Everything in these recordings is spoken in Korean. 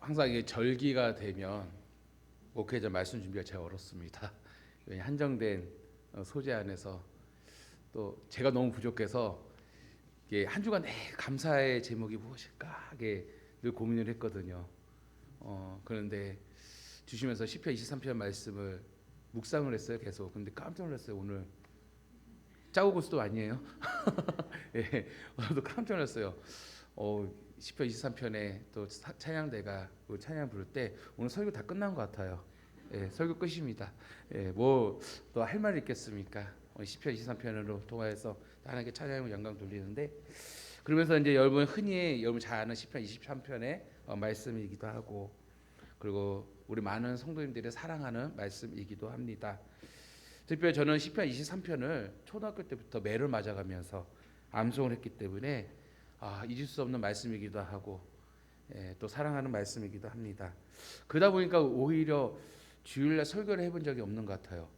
항상 이게 절기가 되면 목회자 말씀 준비가 제일 어렵습니다. 왜냐 한정된 소재 안에서 또 제가 너무 부족해서 이게 한 주간 감사의 제목이 무엇일까 하게 늘 고민을 했거든요. 그런데 주시면서 시편 23편 말씀을 묵상을 했어요. 계속. 근데 깜짝 놀랐어요. 오늘 짜고 고스도 아니에요. 예, 오늘도 깜짝 놀랐어요. 시편 23편에 또 찬양대가 찬양 부를 때 오늘 설교 다 끝난 것 같아요. 예, 설교 끝입니다. 예, 뭐 또 할 말이 있겠습니까? 시편 23편으로 통하여서 하나님께 찬양을 영광 돌리는데, 그러면서 이제 여러분 잘 아는 시편 23편의 말씀이기도 하고, 그리고 우리 많은 성도님들이 사랑하는 말씀이기도 합니다. 특별히 저는 시편 23편을 초등학교 때부터 매를 맞아가면서 암송을 했기 때문에 잊을 수 없는 말씀이기도 하고, 또 사랑하는 말씀이기도 합니다. 그러다 보니까 오히려 주일날 설교를 해본 적이 없는 것 같아요.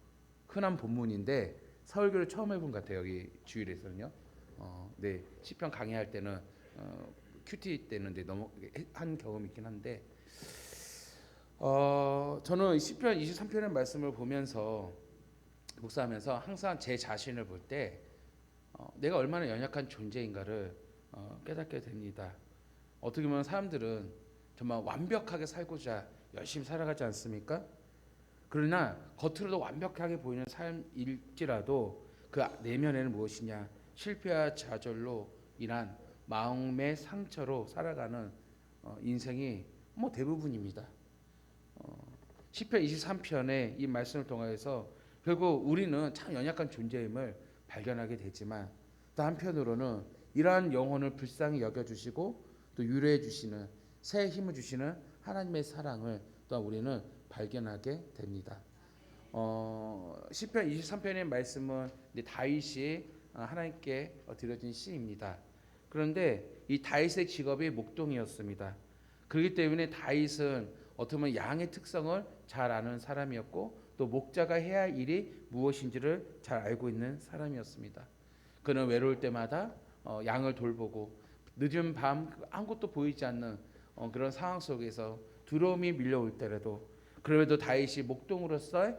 흔한 본문인데 설교를 처음 해본 것 같아요. 여기 주일에서는요. 네, 시편 강의할 때는 큐티 때는 너무 한 경험이 있긴 한데, 저는 시편 23편의 말씀을 보면서 묵상하면서 항상 제 자신을 볼 때 내가 얼마나 연약한 존재인가를 깨닫게 됩니다. 어떻게 보면 사람들은 정말 완벽하게 살고자 열심히 살아가지 않습니까? 그러나 겉으로도 완벽하게 보이는 삶일지라도 그 내면에는 무엇이냐? 실패와 좌절로 인한 마음의 상처로 살아가는 인생이 뭐 대부분입니다. 시편 23편의 이 말씀을 통해서 결국 우리는 참 연약한 존재임을 발견하게 되지만, 또 한편으로는 이러한 영혼을 불쌍히 여겨주시고 또 유래해 주시는, 새 힘을 주시는 하나님의 사랑을 또 우리는 발견하게 됩니다. 시편 23편의 말씀은 다윗이 하나님께 드려진 시입니다. 그런데 이 다윗의 직업이 목동이었습니다. 그렇기 때문에 다윗은 어떻게 보면 양의 특성을 잘 아는 사람이었고, 또 목자가 해야 할 일이 무엇인지를 잘 알고 있는 사람이었습니다. 그는 외로울 때마다 양을 돌보고, 늦은 밤 아무것도 보이지 않는 그런 상황 속에서 두려움이 밀려올 때라도 그럼에도 다윗이 목동으로서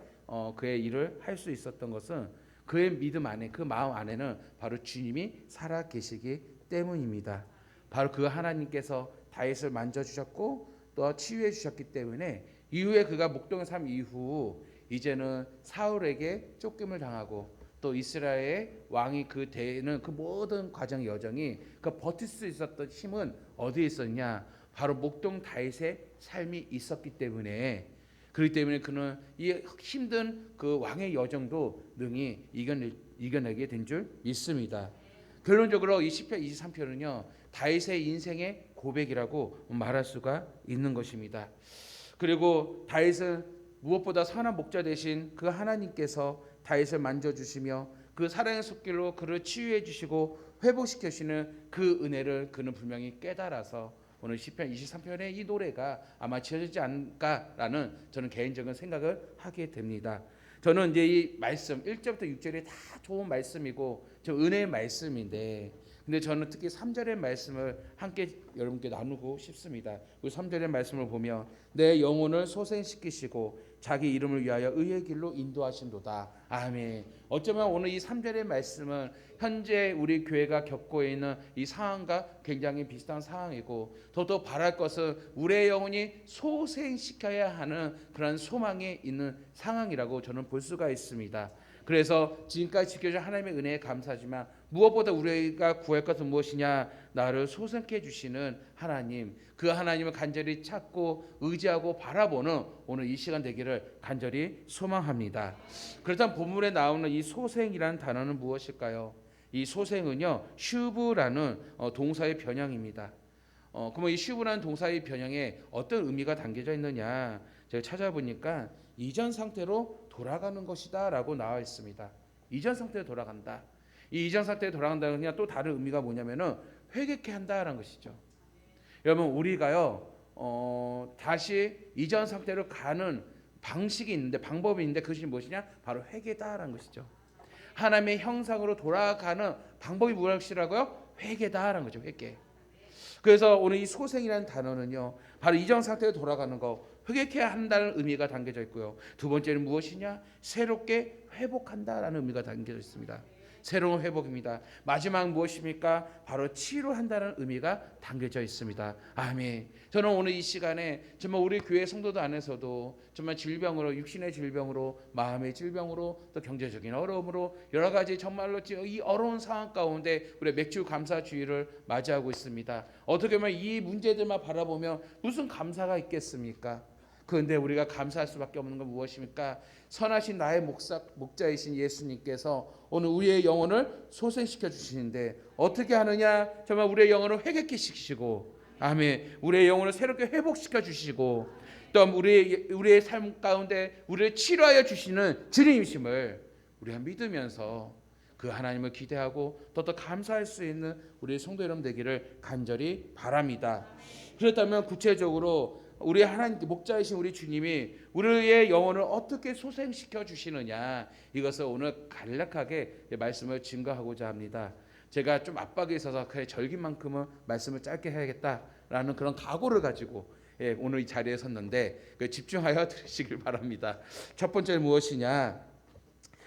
그의 일을 할 수 있었던 것은 그의 믿음 안에, 그 마음 안에는 바로 주님이 살아 계시기 때문입니다. 바로 그 하나님께서 다윗을 만져주셨고 또 치유해 주셨기 때문에 이후에 그가 목동의 삶 이후 이제는 사울에게 쫓김을 당하고 또 이스라엘의 왕이 그 되는 그 모든 과정 여정이 그 버틸 수 있었던 힘은 어디에 있었냐? 바로 목동 다윗의 삶이 있었기 때문에, 그렇기 때문에 그는 이 힘든 그 왕의 여정도 능히 이겨내게 된 줄 믿습니다. 결론적으로 이 시편 23편은요 다윗의 인생의 고백이라고 말할 수가 있는 것입니다. 그리고 다윗은 무엇보다 선한 목자 되신 그 하나님께서 다윗을 만져주시며 그 사랑의 손길로 그를 치유해 주시고 회복시켜 주시는 그 은혜를 그는 분명히 깨달아서 오늘 시편 23편의 이 노래가 아마 지어지지 않을까라는 저는 개인적인 생각을 하게 됩니다. 저는 이제 이 말씀 1절부터 6절이 다 좋은 말씀이고 저 은혜의 말씀인데, 근데 저는 특히 3절의 말씀을 함께 여러분께 나누고 싶습니다. 그 3절의 말씀을 보면 내 영혼을 소생시키시고 자기 이름을 위하여 의의 길로 인도하신도다. 아멘. 어쩌면 오늘 이 3절의 말씀은 현재 우리 교회가 겪고 있는 이 상황과 굉장히 비슷한 상황이고, 더더 바랄 것은 우리의 영혼이 소생시켜야 하는 그런 소망이 있는 상황이라고 저는 볼 수가 있습니다. 그래서 지금까지 지켜준 하나님의 은혜에 감사하지만 무엇보다 우리가 구할 것은 무엇이냐? 나를 소생케 해주시는 하나님, 그 하나님을 간절히 찾고 의지하고 바라보는 오늘 이 시간 되기를 간절히 소망합니다. 그렇다면 본문에 나오는 이 소생이라는 단어는 무엇일까요? 이 소생은요 슈브라는 동사의 변형입니다. 그러면 이 슈브라는 동사의 변형에 어떤 의미가 담겨져 있느냐? 제가 찾아보니까 이전 상태로 돌아가는 것이다 라고 나와 있습니다. 이전 상태로 돌아간다. 이 이전 상태에 돌아간다는 그냥 또 다른 의미가 뭐냐면은 회개케 한다라는 것이죠. 여러분 우리가요 다시 이전 상태로 가는 방식이 있는데, 방법이 있는데 그것이 무엇이냐? 바로 회개다라는 것이죠. 하나님의 형상으로 돌아가는 방법이 무엇이라고요? 회개다라는 거죠. 회개. 그래서 오늘 이 소생이라는 단어는요, 바로 이전 상태로 돌아가는 거, 회개해야 한다는 의미가 담겨져 있고요. 두 번째는 무엇이냐? 새롭게 회복한다라는 의미가 담겨져 있습니다. 새로운 회복입니다. 마지막 무엇입니까? 바로 치료한다는 의미가 담겨져 있습니다. 아멘. 저는 오늘 이 시간에 정말 우리 교회 성도들 안에서도 정말 질병으로, 육신의 질병으로, 마음의 질병으로, 또 경제적인 어려움으로 여러 가지 정말로 이 어려운 상황 가운데 우리 맥주 감사 주일을 맞이하고 있습니다. 어떻게 보면 이 문제들만 바라보면 무슨 감사가 있겠습니까? 그런데 우리가 감사할 수밖에 없는 건 무엇입니까? 선하신 나의 목자이신 예수님께서 오늘 우리의 영혼을 소생시켜 주시는데 어떻게 하느냐? 정말 우리의 영혼을 회개케 시키시고, 아멘, 우리의 영혼을 새롭게 회복시켜 주시고, 또 우리의 삶 가운데 우리를 치료하여 주시는 주님이심을 우리가 믿으면서 그 하나님을 기대하고 더 감사할 수 있는 우리 성도 여러분 되기를 간절히 바랍니다. 그렇다면 구체적으로 우리 하나님 목자이신 우리 주님이 우리의 영혼을 어떻게 소생시켜 주시느냐, 이것을 오늘 간략하게 말씀을 증거하고자 합니다. 제가 좀 압박이 있어서 그래 절기만큼은 말씀을 짧게 해야겠다라는 그런 각오를 가지고 오늘 이 자리에 섰는데 집중하여 들으시길 바랍니다. 첫 번째 무엇이냐?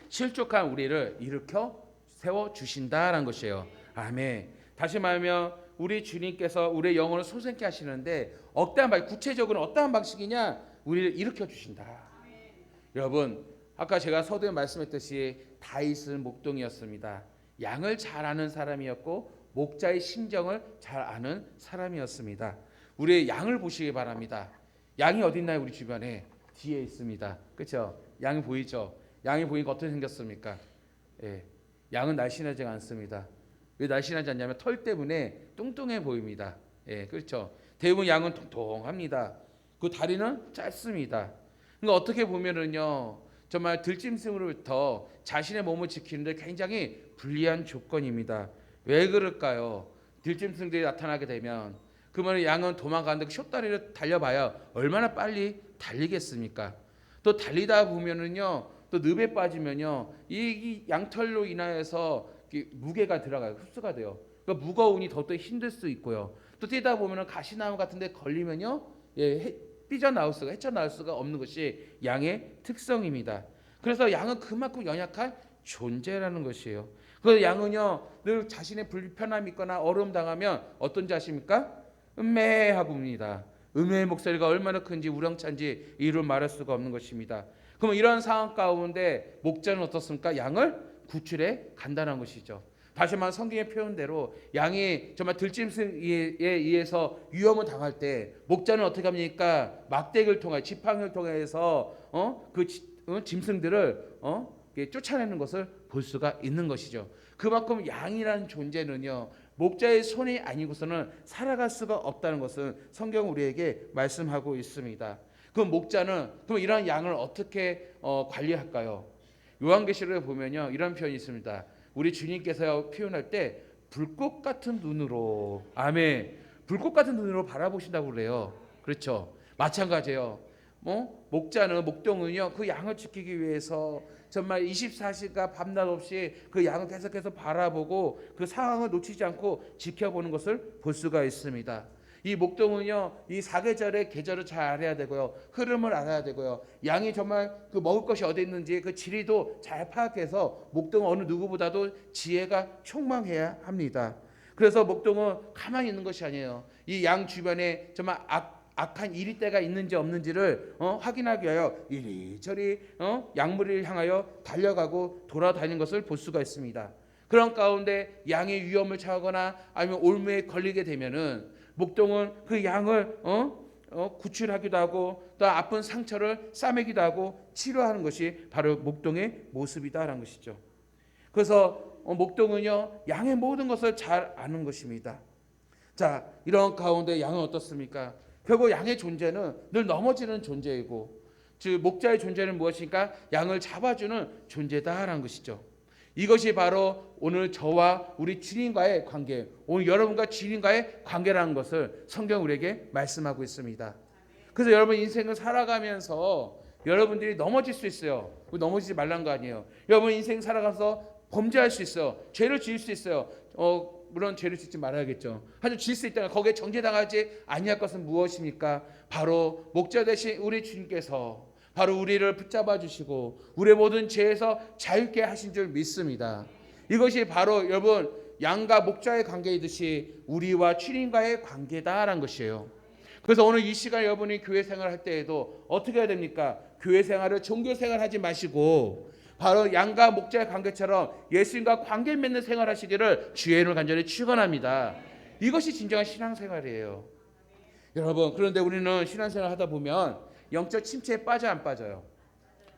실족한 우리를 일으켜 세워 주신다라는 것이에요. 아멘. 다시 말하면 우리 주님께서 우리의 영혼을 소생케 하시는데 구체적으로 어떠한 방식이냐? 우리를 일으켜 주신다. 여러분, 아까 제가 서두에 말씀했듯이 다윗은 목동이었습니다. 양을 잘 아는 사람이었고 목자의 심정을 잘 아는 사람이었습니다. 우리의 양을 보시기 바랍니다. 양이 어디 있나요? 우리 주변에 뒤에 있습니다. 그렇죠? 양이 보이죠? 양이 보니까 어떻게 생겼습니까? 양은 날씬하지 않습니다. 왜 날씬하지 않냐면 털 때문에 뚱뚱해 보입니다. 그렇죠. 대부분 양은 통통합니다. 그 다리는 짧습니다. 그러니까 어떻게 보면은요, 정말 들짐승으로부터 자신의 몸을 지키는데 굉장히 불리한 조건입니다. 왜 그럴까요? 들짐승들이 나타나게 되면 그러면 양은 도망가는데 숏다리를 달려봐야 얼마나 빨리 달리겠습니까? 또 달리다 보면은요, 또 늪에 빠지면요, 이 양털로 인하여서 무게가 들어가요. 흡수가 돼요. 그러니까 무거우니 더욱더 힘들 수 있고요. 또 뛰다 보면 가시나무 같은 데 걸리면요, 헤쳐나올 수가 없는 것이 양의 특성입니다. 그래서 양은 그만큼 연약한 존재라는 것이에요. 그래서 양은요, 늘 자신의 불편함이 있거나 어려움 당하면 어떤 자십니까? 음매하고 웁니다. 음매의 목소리가 얼마나 큰지 우렁찬지 이루 말할 수가 없는 것입니다. 그럼 이런 상황 가운데 목자는 어떻습니까? 양을 구출해 간다는 것이죠. 다시 말해 성경의 표현대로 양이 정말 들짐승에 의해서 위험을 당할 때 목자는 어떻게 합니까? 막대기를 통해 지팡이를 통해서 짐승들을 쫓아내는 것을 볼 수가 있는 것이죠. 그만큼 양이라는 존재는요, 목자의 손이 아니고서는 살아갈 수가 없다는 것은 성경 우리에게 말씀하고 있습니다. 그럼 목자는 그럼 이런 양을 어떻게 관리할까요? 요한계시록에 보면요, 이런 표현이 있습니다. 우리 주님께서 표현할 때 불꽃 같은 눈으로, 아멘, 불꽃 같은 눈으로 바라보신다고 그래요. 그렇죠? 마찬가지예요. 목동은요, 그 양을 지키기 위해서 정말 24시간 밤낮 없이 그 양을 계속해서 바라보고 그 상황을 놓치지 않고 지켜보는 것을 볼 수가 있습니다. 이 목동은요, 이 사계절의 계절을 잘 알아야 되고요, 흐름을 알아야 되고요, 양이 정말 그 먹을 것이 어디 있는지 그 지리도 잘 파악해서 목동은 어느 누구보다도 지혜가 총망해야 합니다. 그래서 목동은 가만히 있는 것이 아니에요. 이 양 주변에 정말 악한 이리떼가 있는지 없는지를 확인하기 위하여 이리저리 양무리를 향하여 달려가고 돌아다니는 것을 볼 수가 있습니다. 그런 가운데 양의 위험을 처하거나 아니면 올무에 걸리게 되면은 목동은 그 양을 구출하기도 하고 또 아픈 상처를 싸매기도 하고 치료하는 것이 바로 목동의 모습이다라는 것이죠. 그래서 목동은요, 양의 모든 것을 잘 아는 것입니다. 자, 이런 가운데 양은 어떻습니까? 결국 양의 존재는 늘 넘어지는 존재이고, 즉 목자의 존재는 무엇인가? 양을 잡아주는 존재다라는 것이죠. 이것이 바로 오늘 저와 우리 주님과의 관계, 오늘 여러분과 주님과의 관계라는 것을 성경 우리에게 말씀하고 있습니다. 그래서 여러분 인생을 살아가면서 여러분들이 넘어질 수 있어요. 넘어지지 말라는 거 아니에요. 여러분 인생 살아가서 범죄할 수 있어요. 죄를 지을 수 있어요. 물론 죄를 짓지 말아야겠죠. 하지만 질 수 있다가 거기에 정죄당하지 아니할 것은 무엇입니까? 바로 목자 되신 우리 주님께서 바로 우리를 붙잡아 주시고 우리의 모든 죄에서 자유케 하신 줄 믿습니다. 이것이 바로 여러분 양과 목자의 관계이듯이 우리와 주님과의 관계다라는 것이에요. 그래서 오늘 이 시간 여러분이 교회 생활할 때에도 어떻게 해야 됩니까? 교회 생활을 종교 생활하지 마시고 바로 양과 목자의 관계처럼 예수님과 관계 맺는 생활하시기를 주의 이름으로 간절히 축원합니다. 이것이 진정한 신앙생활이에요. 여러분, 그런데 우리는 신앙생활 하다 보면 영적 침체에 빠져 안 빠져요?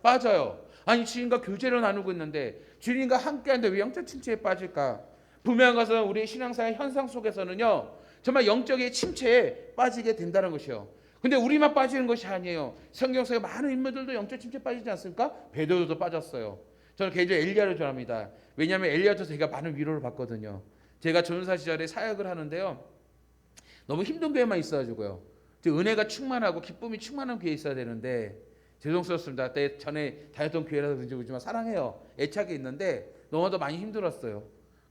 빠져요. 아니 주님과 교제를 나누고 있는데 주님과 함께하는데 왜 영적 침체에 빠질까? 분명한 것은 우리 신앙생활 현상 속에서는요 정말 영적인 침체에 빠지게 된다는 것이요. 근데 우리만 빠지는 것이 아니에요. 성경 속에 많은 인물들도 영적 침체에 빠지지 않습니까? 베드로도 빠졌어요. 저는 개인적으로 엘리야를 좋아합니다. 왜냐하면 엘리야한테서 제가 많은 위로를 받거든요. 제가 전사 시절에 사역을 하는데요. 너무 힘든 교회만 있어가지고요. 은혜가 충만하고 기쁨이 충만한 교회에 있어야 되는데 죄송스럽습니다. 그때 전에 다녔던 교회라서 그런지 모르지만 사랑해요. 애착이 있는데 너무나도 많이 힘들었어요.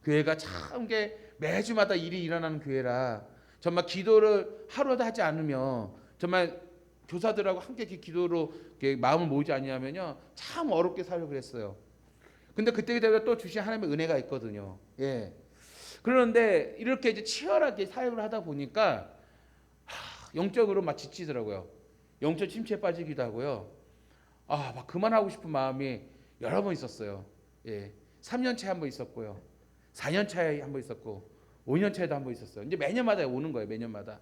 교회가 참 게 매주마다 일이 일어나는 교회라 정말 기도를 하루라도 하지 않으면 정말 교사들하고 함께 기도로 마음을 모으지 않냐면요 참 어렵게 살려고 그랬어요. 근데 그때 또 주신 하나님의 은혜가 있거든요. 예. 그런데 이렇게 이제 치열하게 사역을 하다 보니까 영적으로 막 지치더라고요. 영적 침체에 빠지기도 하고요. 막 그만하고 싶은 마음이 여러 번 있었어요. 예. 3년 차에 한 번 있었고요. 4년 차에 한 번 있었고 5년 차에도 한 번 있었어요. 이제 매년마다 오는 거예요. 매년마다.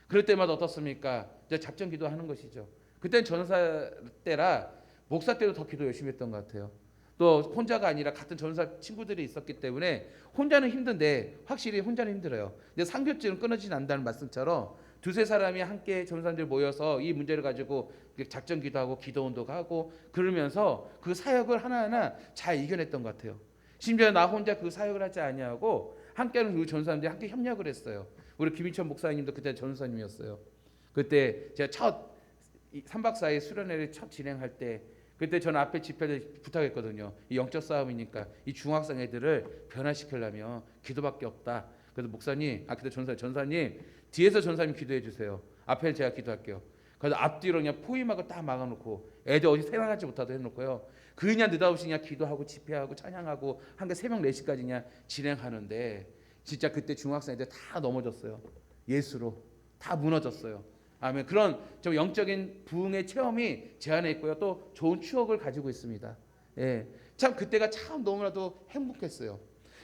그럴 때마다 어떻습니까? 이제 작전 기도하는 것이죠. 그때는 전사 때라 목사 때도 더 기도 열심히 했던 것 같아요. 또 혼자가 아니라 같은 전사 친구들이 있었기 때문에 혼자는 힘든데 확실히 혼자는 힘들어요. 근데 상교증은 끊어지지 않는다는 말씀처럼 두세 사람이 함께 전사들 모여서 이 문제를 가지고 작전 기도하고 기도 운동하고 그러면서 그 사역을 하나하나 잘 이겨냈던 것 같아요. 심지어 나 혼자 그 사역을 하지 아니하고 함께하는 그 전사님들이 함께 협력을 했어요. 우리 김인천 목사님도 그때 전사님이었어요. 그때 제가 첫 3박 4일 수련회를 첫 진행할 때 그때 저는 앞에 집회를 부탁했거든요. 이 영적 싸움이니까 이 중학생 애들을 변화시키려면 기도밖에 없다. 그래서 목사님, 그때 전사님 뒤에서 전사님 기도해 주세요. 앞에 제가 기도할게요. 그래서 앞뒤로 그냥 포임하고 딱 막아놓고 애들 어디 생각하지 못하게 해놓고요. 그냥 느닷없이 그냥 기도하고 집회하고 찬양하고 한게 새벽 4시까지 그냥 진행하는데 진짜 그때 중학생 애들 다 넘어졌어요. 예수로 다 무너졌어요. 아멘. 그런 좀 영적인 부흥의 체험이 제 안에 있고요. 또 좋은 추억을 가지고 있습니다. 예, 참 그때가 참 너무나도 행복했어요.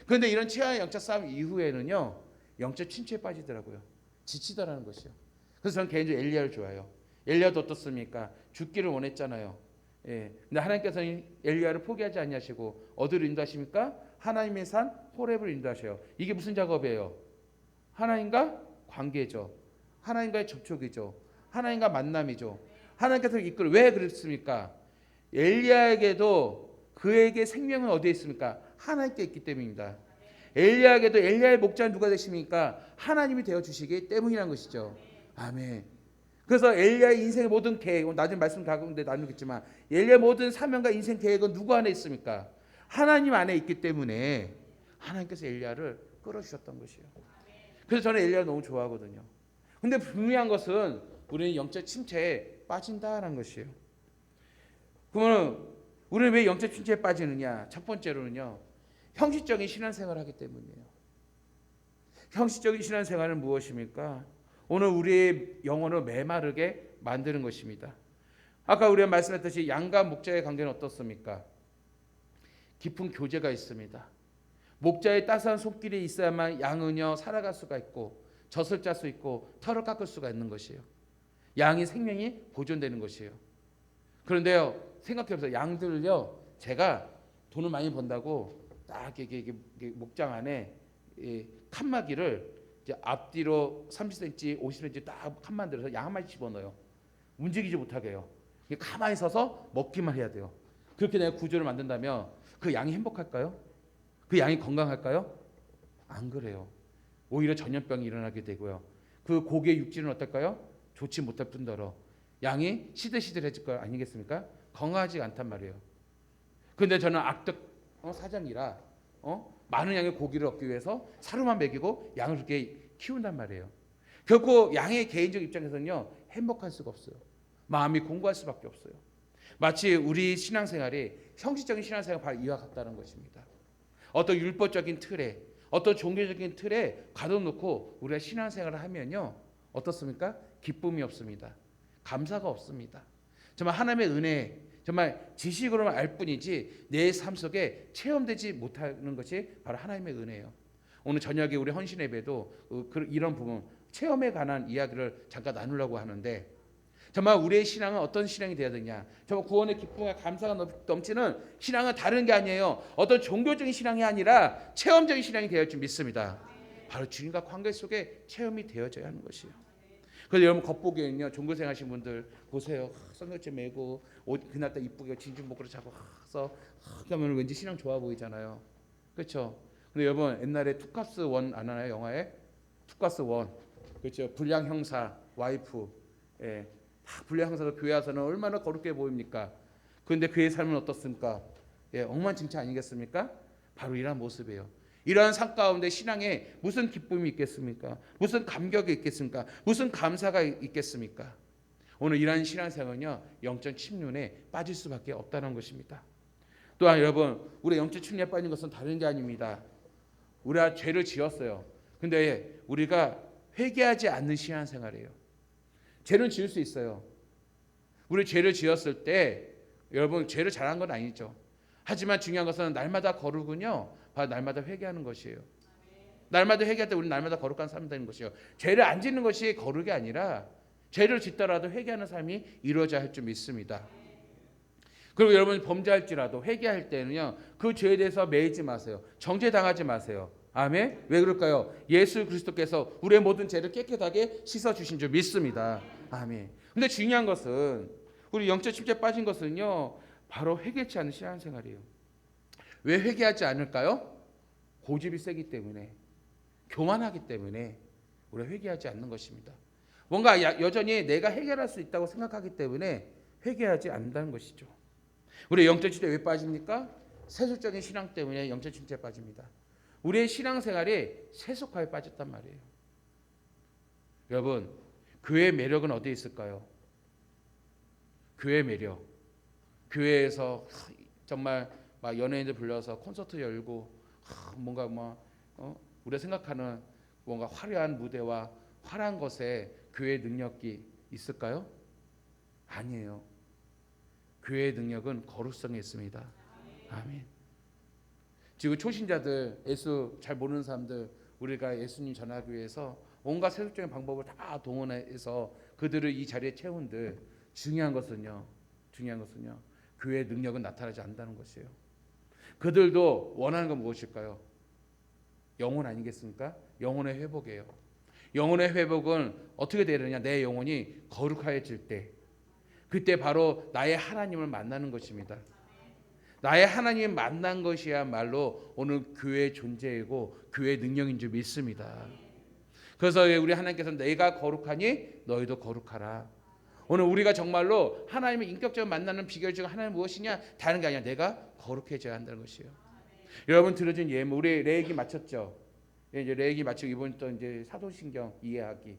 그런데 이런 치열한 영적 싸움 이후에는요, 영적 침체에 빠지더라고요. 지치더라는 것이요. 그래서 저는 개인적으로 엘리야를 좋아해요. 엘리야도 어떻습니까? 죽기를 원했잖아요. 예, 근데 하나님께서는 엘리야를 포기하지 아니하시고 어디로 인도하십니까? 하나님의 산 호렙을 인도하셔요. 이게 무슨 작업이에요? 하나님과 관계죠. 하나님과의 접촉이죠. 하나님과 만남이죠. 하나님께서 이끌어 왜 그랬습니까? 엘리야에게도 그에게 생명은 어디에 있습니까? 하나님께 있기 때문입니다. 엘리야에게도 엘리야의 목자는 누가 되십니까? 하나님이 되어 주시기 때문이라는 것이죠. 아멘. 그래서 엘리야의 인생의 모든 계획, 나중에 말씀 가운데 나누겠지만 엘리야의 모든 사명과 인생 계획은 누구 안에 있습니까? 하나님 안에 있기 때문에 하나님께서 엘리야를 끌어주셨던 것이에요. 그래서 저는 엘리야를 너무 좋아하거든요. 근데 분명한 것은 우리는 영적 침체에 빠진다라는 것이에요. 그러면 우리는 왜 영적 침체에 빠지느냐? 첫 번째로는요, 형식적인 신앙생활을 하기 때문이에요. 형식적인 신앙생활은 무엇입니까? 오늘 우리의 영혼을 메마르게 만드는 것입니다. 아까 우리가 말씀했듯이 양과 목자의 관계는 어떻습니까? 깊은 교제가 있습니다. 목자의 따스한 손길이 있어야만 양은요 살아갈 수가 있고 젖을 짤 수 있고 털을 깎을 수가 있는 것이에요. 양의 생명이 보존되는 것이에요. 그런데요 생각해보세요. 양들을요 제가 돈을 많이 번다고 딱 이게 목장 안에 칸막이를 이제 앞뒤로 30cm, 50cm 딱 칸만 들어서 양 한 마리 집어넣어요. 움직이지 못하게 해요. 가만히 서서 먹기만 해야 돼요. 그렇게 내가 구조를 만든다면 그 양이 행복할까요? 그 양이 건강할까요? 안 그래요. 오히려 전염병이 일어나게 되고요. 그 고기의 육질은 어떨까요? 좋지 못할 뿐더러 양이 시들시들해질 거 아니겠습니까? 건강하지 않단 말이에요. 그런데 저는 악덕 사장이라 많은 양의 고기를 얻기 위해서 사료만 먹이고 양을 그렇게 키운단 말이에요. 결코 양의 개인적 입장에서는요 행복할 수가 없어요. 마음이 공고할 수밖에 없어요. 마치 우리 신앙생활이 형식적인 신앙생활 바로 이와 같다는 것입니다. 어떤 율법적인 틀에 어떤 종교적인 틀에 가둬놓고 우리가 신앙생활을 하면요 어떻습니까? 기쁨이 없습니다. 감사가 없습니다. 정말 하나님의 은혜 정말 지식으로만 알 뿐이지 내 삶 속에 체험되지 못하는 것이 바로 하나님의 은혜예요. 오늘 저녁에 우리 헌신 예배도 이런 부분 체험에 관한 이야기를 잠깐 나누려고 하는데 정말 우리의 신앙은 어떤 신앙이 되어야 되냐? 정말 구원의 기쁨과 감사가 넘치는 신앙은 다른 게 아니에요. 어떤 종교적인 신앙이 아니라 체험적인 신앙이 되어야 할 줄 믿습니다. 바로 주님과 관계 속에 체험이 되어져야 하는 것이에요. 그래서 여러분 겉보기에는요 종교생 하신 분들 보세요. 성경책 메고 옷 그날따라 이쁘게 진중목으로 자고 그러면 왠지 신앙 좋아 보이잖아요. 그렇죠? 근데 여러분 옛날에 투캅스 원 안 하나요? 영화에 투캅스 원 그렇죠? 불량 형사 와이프 예. 불량 형사도 교회 와서는 얼마나 거룩해 보입니까? 그런데 그의 삶은 어떻습니까? 예, 엉망진창 아니겠습니까? 바로 이러한 모습이에요. 이러한 삶 가운데 신앙에 무슨 기쁨이 있겠습니까? 무슨 감격이 있겠습니까? 무슨 감사가 있겠습니까? 오늘 이러한 신앙생활은요 영적 침륜에 빠질 수밖에 없다는 것입니다. 또한 여러분 우리 영적 침륜에 빠진 것은 다른 게 아닙니다. 우리가 죄를 지었어요. 근데 우리가 회개하지 않는 신앙생활이에요. 죄는 지을 수 있어요. 우리 죄를 지었을 때 여러분 죄를 잘한 건 아니죠. 하지만 중요한 것은 날마다 거룩은요 바로 날마다 회개하는 것이에요. 날마다 회개할 때 우리는 날마다 거룩한 삶이 되는 것이에요. 죄를 안 짓는 것이 거룩이 아니라 죄를 짓더라도 회개하는 삶이 이루어져야 할 줄 믿습니다. 그리고 여러분 범죄할지라도 회개할 때는요 그 죄에 대해서 매이지 마세요. 정죄당하지 마세요. 아멘. 왜 그럴까요? 예수 그리스도께서 우리의 모든 죄를 깨끗하게 씻어 주신 줄 믿습니다. 아멘. 근데 중요한 것은 우리 영적 침체에 빠진 것은요 바로 회개치 않는 신앙생활이에요. 왜 회개하지 않을까요? 고집이 세기 때문에, 교만하기 때문에 우리가 회개하지 않는 것입니다. 뭔가 여전히 내가 해결할 수 있다고 생각하기 때문에 회개하지 않는다는 것이죠. 우리 영적 침체에 왜 빠집니까? 세속적인 신앙 때문에 영적 침체에 빠집니다. 우리의 신앙생활이 세속화에 빠졌단 말이에요. 여러분 교회의 매력은 어디에 있을까요? 교회의 매력 교회에서 정말 막 연예인들 불러서 콘서트 열고 뭔가 우리가 생각하는 뭔가 화려한 무대와 화려한 것에 교회의 능력이 있을까요? 아니에요. 교회의 능력은 거룩성에 있습니다. 아멘. 지금 초신자들 예수 잘 모르는 사람들 우리가 예수님 전하기 위해서 온갖 세속적인 방법을 다 동원해서 그들을 이 자리에 채운들 중요한 것은요 교회의 능력은 나타나지 않는다는 것이에요. 그들도 원하는 건 무엇일까요? 영혼 아니겠습니까? 영혼의 회복이에요. 영혼의 회복은 어떻게 되느냐? 내 영혼이 거룩해질 때 그때 바로 나의 하나님을 만나는 것입니다. 나의 하나님 만난 것이야말로 오늘 교회의 존재이고 교회의 능력인 줄 믿습니다. 그래서 우리 하나님께서 내가 거룩하니 너희도 거룩하라. 오늘 우리가 정말로 하나님의 인격적으로 만나는 비결 중 하나는 무엇이냐? 다른 게 아니라 내가 거룩해져야 한다는 것이에요. 여러분 들어준 예물 우리 레위기 마쳤죠? 이제 레위기 마치고 이번 또 이제 사도신경 이해하기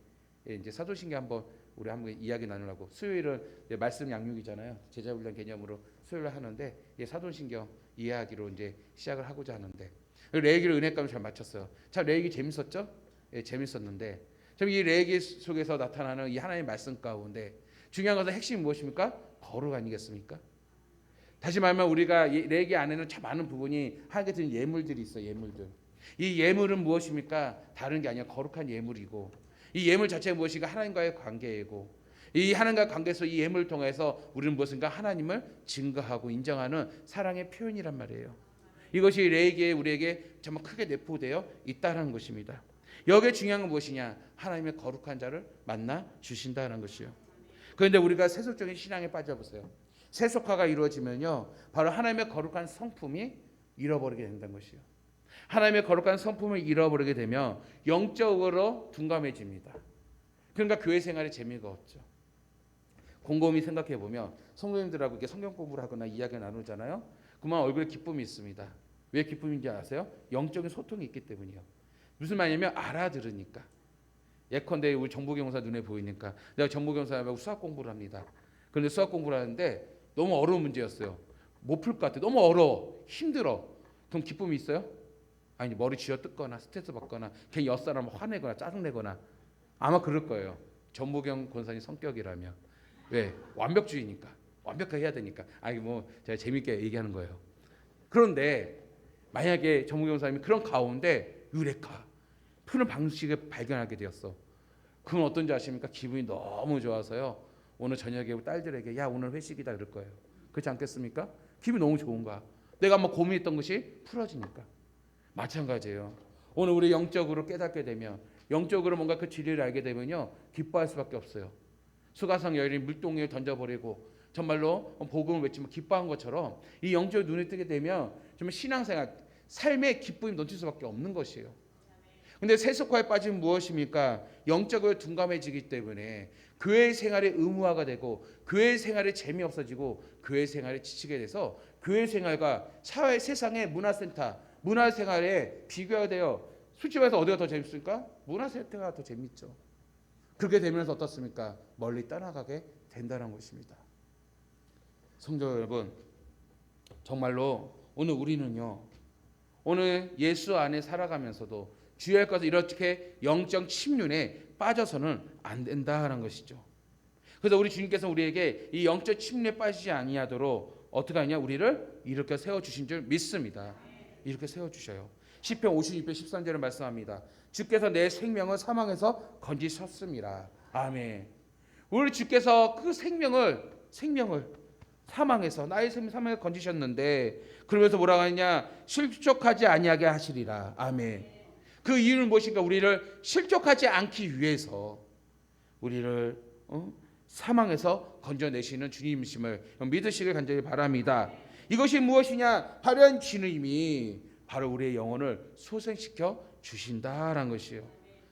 이제 사도신경 한번 우리 한번 이야기 나누려고 수요일은 말씀 양육이잖아요. 제자훈련 개념으로 수요일 하는데 사도신경 이해하기로 이제 시작을 하고자 하는데 레위기를 은혜감을 잘 마쳤어요. 참 레위기 재밌었죠? 예, 재밌었는데 참 이 레위기 속에서 나타나는 이 하나님의 말씀 가운데 중요한 것은 핵심이 무엇입니까? 거룩 아니겠습니까? 다시 말하면 우리가 레위기 안에는 참 많은 부분이 하게 된 예물들이 있어요. 예물들. 이 예물은 무엇입니까? 다른 게 아니라 거룩한 예물이고 이 예물 자체가 무엇인가? 하나님과의 관계이고 이 하나님과의 관계에서 이 예물을 통해서 우리는 무엇인가? 하나님을 증거하고 인정하는 사랑의 표현이란 말이에요. 이것이 레위기에 우리에게 정말 크게 내포되어 있다는 것입니다. 여기에 중요한 건 무엇이냐? 하나님의 거룩한 자를 만나 주신다는 것이요. 그런데 우리가 세속적인 신앙에 빠져보세요. 세속화가 이루어지면요 바로 하나님의 거룩한 성품이 잃어버리게 된다는 것이요. 하나님의 거룩한 성품을 잃어버리게 되면 영적으로 둔감해집니다. 그러니까 교회 생활에 재미가 없죠. 곰곰이 생각해 보면 성도님들하고 이렇게 성경 공부를 하거나 이야기를 나누잖아요. 그만 얼굴에 기쁨이 있습니다. 왜 기쁨인지 아세요? 영적인 소통이 있기 때문이요. 무슨 말이냐면 알아들으니까. 예컨대 우리 정보경사 눈에 보이니까 내가 정보경사하고 수학 공부를 합니다. 그런데 수학 공부를 하는데 너무 어려운 문제였어요. 못 풀 것 같아. 너무 어려워. 힘들어. 그럼 기쁨이 있어요? 아니 머리 쥐어뜯거나 스트레스 받거나 괜히 옆사람 화내거나 짜증내거나 아마 그럴 거예요. 정보경 권사님 성격이라면. 왜? 완벽주의니까. 완벽하게 해야 되니까. 아니 뭐 제가 재밌게 얘기하는 거예요. 그런데 만약에 정보경 사님이 그런 가운데 유레카 푸는 방식을 발견하게 되었어. 그건 어떤지 아십니까? 기분이 너무 좋아서요. 오늘 저녁에 딸들에게 야 오늘 회식이다 그럴 거예요. 그렇지 않겠습니까? 기분이 너무 좋은 거야. 내가 뭐 고민했던 것이 풀어지니까. 마찬가지예요. 오늘 우리 영적으로 깨닫게 되면 영적으로 뭔가 그 진리를 알게 되면요. 기뻐할 수밖에 없어요. 수가성 여인이 물동이를 던져버리고 정말로 복음을 외치면 기뻐한 것처럼 이 영적 눈에 뜨게 되면 정말 신앙생활 삶의 기쁨이 넘칠 수밖에 없는 것이에요. 근데 세속화에 빠지면 무엇입니까? 영적으로 둔감해지기 때문에 교회 생활의 의무화가 되고 교회 생활이 재미없어지고 교회 생활에 지치게 돼서 교회 생활과 사회 세상의 문화센터, 문화생활에 비교가 돼요. 솔직히 말해서 어디가 더 재밌습니까? 문화센터가 더 재밌죠. 그렇게 되면서 어떻습니까? 멀리 떠나가게 된다는 것입니다. 성도 여러분, 정말로 오늘 우리는요. 오늘 예수 안에 살아가면서도 주의할 것은 이렇게 영적 침륜에 빠져서는 안 된다는 것이죠. 그래서 우리 주님께서 우리에게 이 영적 침륜에 빠지지 아니하도록 어떻게 하냐? 우리를 이렇게 세워주신 줄 믿습니다. 이렇게 세워주셔요. 시편 56편 13절에 말씀합니다. 주께서 내 생명을 사망에서 건지셨습니다. 아멘. 우리 주께서 그 생명을 사망에서 나의 생명 사망에 건지셨는데 그러면서 뭐라고 하느냐? 실족하지 아니하게 하시리라. 아멘. 그 이유는 무엇인가? 우리를 실족하지 않기 위해서 우리를 사망에서 건져내시는 주님이심을 믿으시길 간절히 바랍니다. 이것이 무엇이냐? 바로 주님이 바로 우리의 영혼을 소생시켜 주신다라는 것이에요.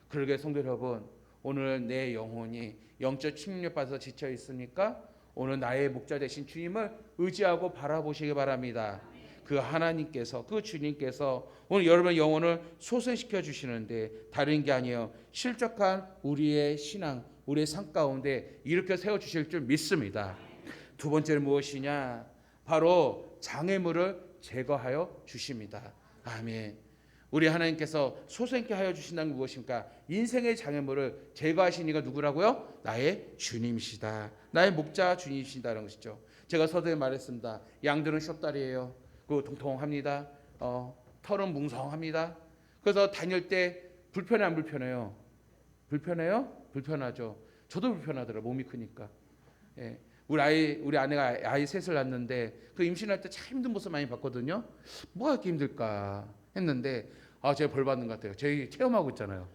그러게 성도 여러분, 오늘 내 영혼이 영적 침륜에 빠져서 지쳐 있으니까 오늘 나의 목자 되신 주님을 의지하고 바라보시기 바랍니다. 그 하나님께서, 그 주님께서 오늘 여러분의 영혼을 소생시켜 주시는데 다른 게 아니에요. 실족한 우리의 신앙, 우리의 삶 가운데 이렇게 세워주실 줄 믿습니다. 두 번째는 무엇이냐? 바로 장애물을 제거하여 주십니다. 아멘. 우리 하나님께서 소생케 하여 주신다는 게 무엇입니까? 인생의 장애물을 제거하신 이가 누구라고요? 나의 주님이시다. 나의 목자 주님이시다는 것이죠. 제가 서두에 말했습니다. 양들은 숏다리예요. 그 통통합니다. 털은 뭉성합니다. 그래서 다닐 때 불편해 안 불편해요? 불편해요? 불편하죠. 저도 불편하더라고요. 몸이 크니까. 예. 우리 아내가 아이 셋을 낳는데 그 임신할 때 참 힘든 모습 많이 봤거든요. 뭐가 이렇게 힘들까 했는데 제가 벌 받는 것 같아요. 저희 체험하고 있잖아요.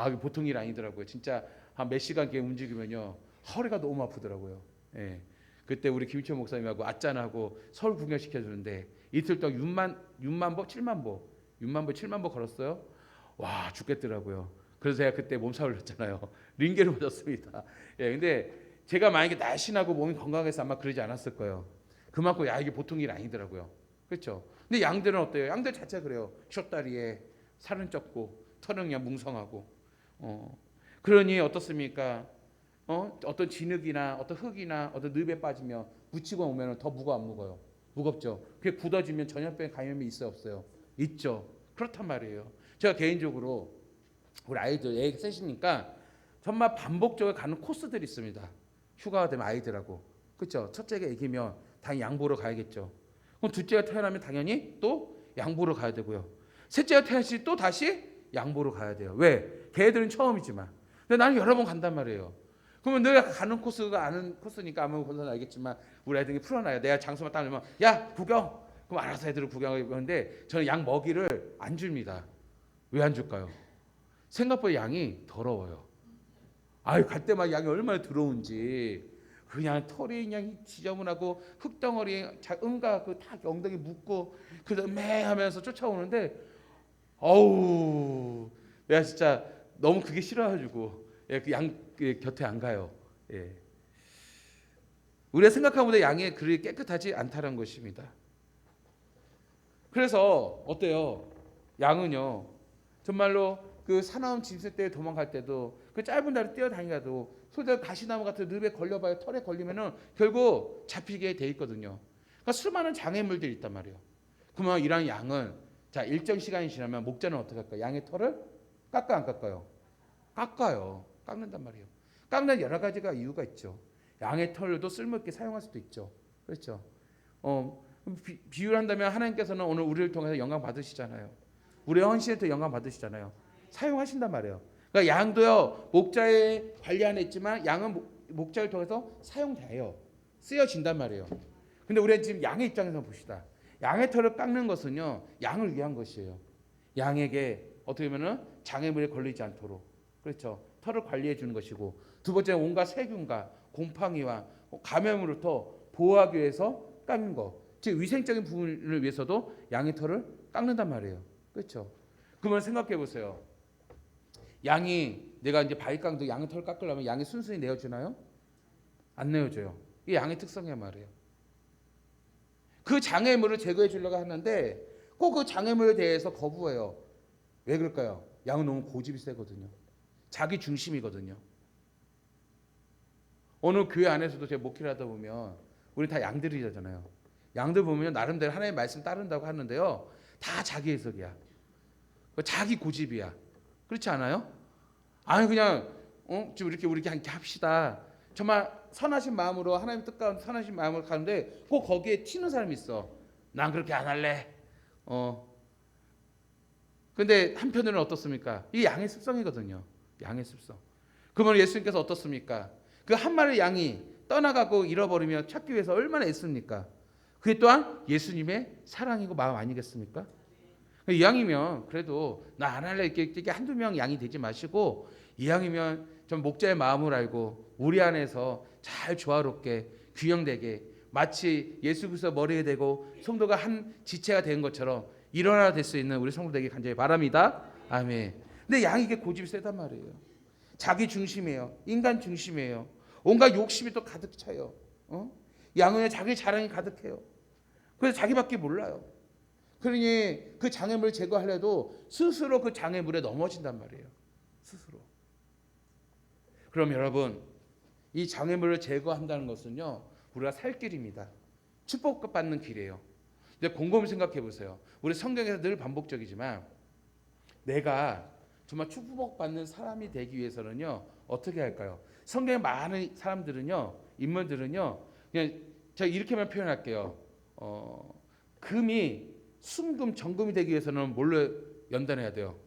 이게 보통 일 아니더라고요. 진짜 한 몇 시간 이렇게 움직이면요 허리가 너무 아프더라고요. 예. 그때 우리 김치호 목사님하고 아짠하고 서울 구경시켜 주는데 이틀 동안 6만 보 7만 보 걸었어요. 와 죽겠더라고요. 그래서 제가 그때 몸살을 냈잖아요. 링게를 맞았습니다. 예, 근데 제가 만약에 날씬하고 몸이 건강해서 아마 그러지 않았을 거예요. 그만큼 이게 보통 일 아니더라고요. 그렇죠? 근데 양들은 어때요? 양들 자체가 그래요. 숏다리에 살은 쪘고 털은 그냥 뭉성하고. 그러니 어떻습니까? 어떤 진흙이나 어떤 흙이나 어떤 늪에 빠지면 묻히고 오면 더 무거 안 무거요? 무겁죠. 그게 굳어지면 전염병 감염이 있어요 없어요? 있죠. 그렇단 말이에요. 제가 개인적으로 우리 아이들 애 셋이니까 정말 반복적으로 가는 코스들이 있습니다. 휴가가 되면 아이들하고. 그렇죠? 첫째가 애기면 당연히 양보로 가야겠죠. 그럼 둘째가 태어나면 당연히 또 양보로 가야 되고요. 셋째가 태어나시 또 다시 양보로 가야 돼요. 왜? 걔들은 처음이지만. 근데 나는 여러 번 간단 말이에요. 그러면 내가 가는 코스가 아는 코스니까 아무 건선 알겠지만 우리 애들이 풀어놔요. 내가 장소만 딱 넣으면 야 구경. 그럼 알아서 애들을 구경하고 하는데 저는 양 먹이를 안 줍니다. 왜 안 줄까요? 생각보다 양이 더러워요. 갈 때마다 양이 얼마나 더러운지. 그냥 털이 그냥 지저분하고 흙덩어리 음가 그다 엉덩이 묻고 그래서 맹하면서 쫓아오는데 내가 진짜 너무 그게 싫어가지고 그 양 곁에 안 가요. 예. 우리가 생각한 것보다 양이 그리 깨끗하지 않다는 것입니다. 그래서 어때요? 양은요. 정말로 그 사나운 짐승 때 도망갈 때도 그 짧은 다리 뛰어다니다도 소리가 가시나무 같은 늪에 걸려봐요. 털에 걸리면은 결국 잡히게 돼 있거든요. 그러니까 수많은 장애물들이 있단 말이에요. 그러면 이런 양은 자 일정 시간이 지나면 목자는 어떻게 할까요? 양의 털을 깎아 안 깎아요? 깎아요. 깎는단 말이에요. 깎는 여러 가지가 이유가 있죠. 양의 털도 쓸모있게 사용할 수도 있죠. 그렇죠. 비유를 한다면 하나님께서는 오늘 우리를 통해서 영광 받으시잖아요. 우리의 헌신에 더 영광 받으시잖아요. 사용하신단 말이에요. 그러니까 양도요 목자의 관리 안에 있지만 양은 목자를 통해서 사용돼요. 쓰여진단 말이에요. 근데 우리는 지금 양의 입장에서 봅시다. 양의 털을 깎는 것은요 양을 위한 것이에요. 양에게 어떻게 보면은 장애물에 걸리지 않도록 그렇죠. 털을 관리해 주는 것이고 두 번째는 온갖 세균과 곰팡이와 감염으로부터 보호하기 위해서 깎는 거. 즉 위생적인 부분을 위해서도 양의 털을 깎는단 말이에요. 그렇죠. 그러면 생각해 보세요. 양이 내가 이제 바위깡도 양의 털을 깎으려면 양이 순순히 내어주나요? 안 내어줘요. 이게 양의 특성이란 말이에요. 그 장애물을 제거해 주려고 하는데 꼭 그 장애물에 대해서 거부해요. 왜 그럴까요? 양은 너무 고집이 세거든요. 자기 중심이거든요. 어느 교회 안에서도 제가 목회를 하다 보면 우리 다 양들이잖아요. 양들 보면 나름대로 하나님의 말씀 따른다고 하는데요. 다 자기 해석이야. 자기 고집이야. 그렇지 않아요? 아니 그냥 좀 이렇게 우리 이렇게 합시다. 정말 선하신 마음으로 하나님 뜻 가운데 선하신 마음으로 가는데 꼭 거기에 튀는 사람이 있어. 난 그렇게 안 할래. 근데 한편으로는 어떻습니까? 이게 양의 습성이거든요. 양의 습성. 그러면 예수님께서 어떻습니까? 그 한 마리 양이 떠나가고 잃어버리며 찾기 위해서 얼마나 애씁니까? 그게 또한 예수님의 사랑이고 마음 아니겠습니까? 이 양이면 그래도 나 안 할래 이렇게 한두 명 양이 되지 마시고 이 양이면 좀 목자의 마음을 알고 우리 안에서 잘 조화롭게 균형되게 마치 예수 그리스도 머리에 대고 성도가 한 지체가 된 것처럼 일어나 될 수 있는 우리 성도 되기 간절히 바랍니다. 아멘. 근데 양이 이게 고집이 세단 말이에요. 자기 중심이에요. 인간 중심이에요. 온갖 욕심이 또 가득 차요. 양은 자기 자랑이 가득해요. 그래서 자기밖에 몰라요. 그러니 그 장애물을 제거하려도 스스로 그 장애물에 넘어진단 말이에요. 스스로. 그럼 여러분 이 장애물을 제거한다는 것은요 우리가 살 길입니다. 축복받는 길이에요. 근데 곰곰이 생각해 보세요. 우리 성경에서 늘 반복적이지만 내가 정말 축복받는 사람이 되기 위해서는요 어떻게 할까요? 성경에 많은 사람들은요 인물들은요 그냥 제가 이렇게만 표현할게요. 금이 순금 정금이 되기 위해서는 뭘로 연단해야 돼요?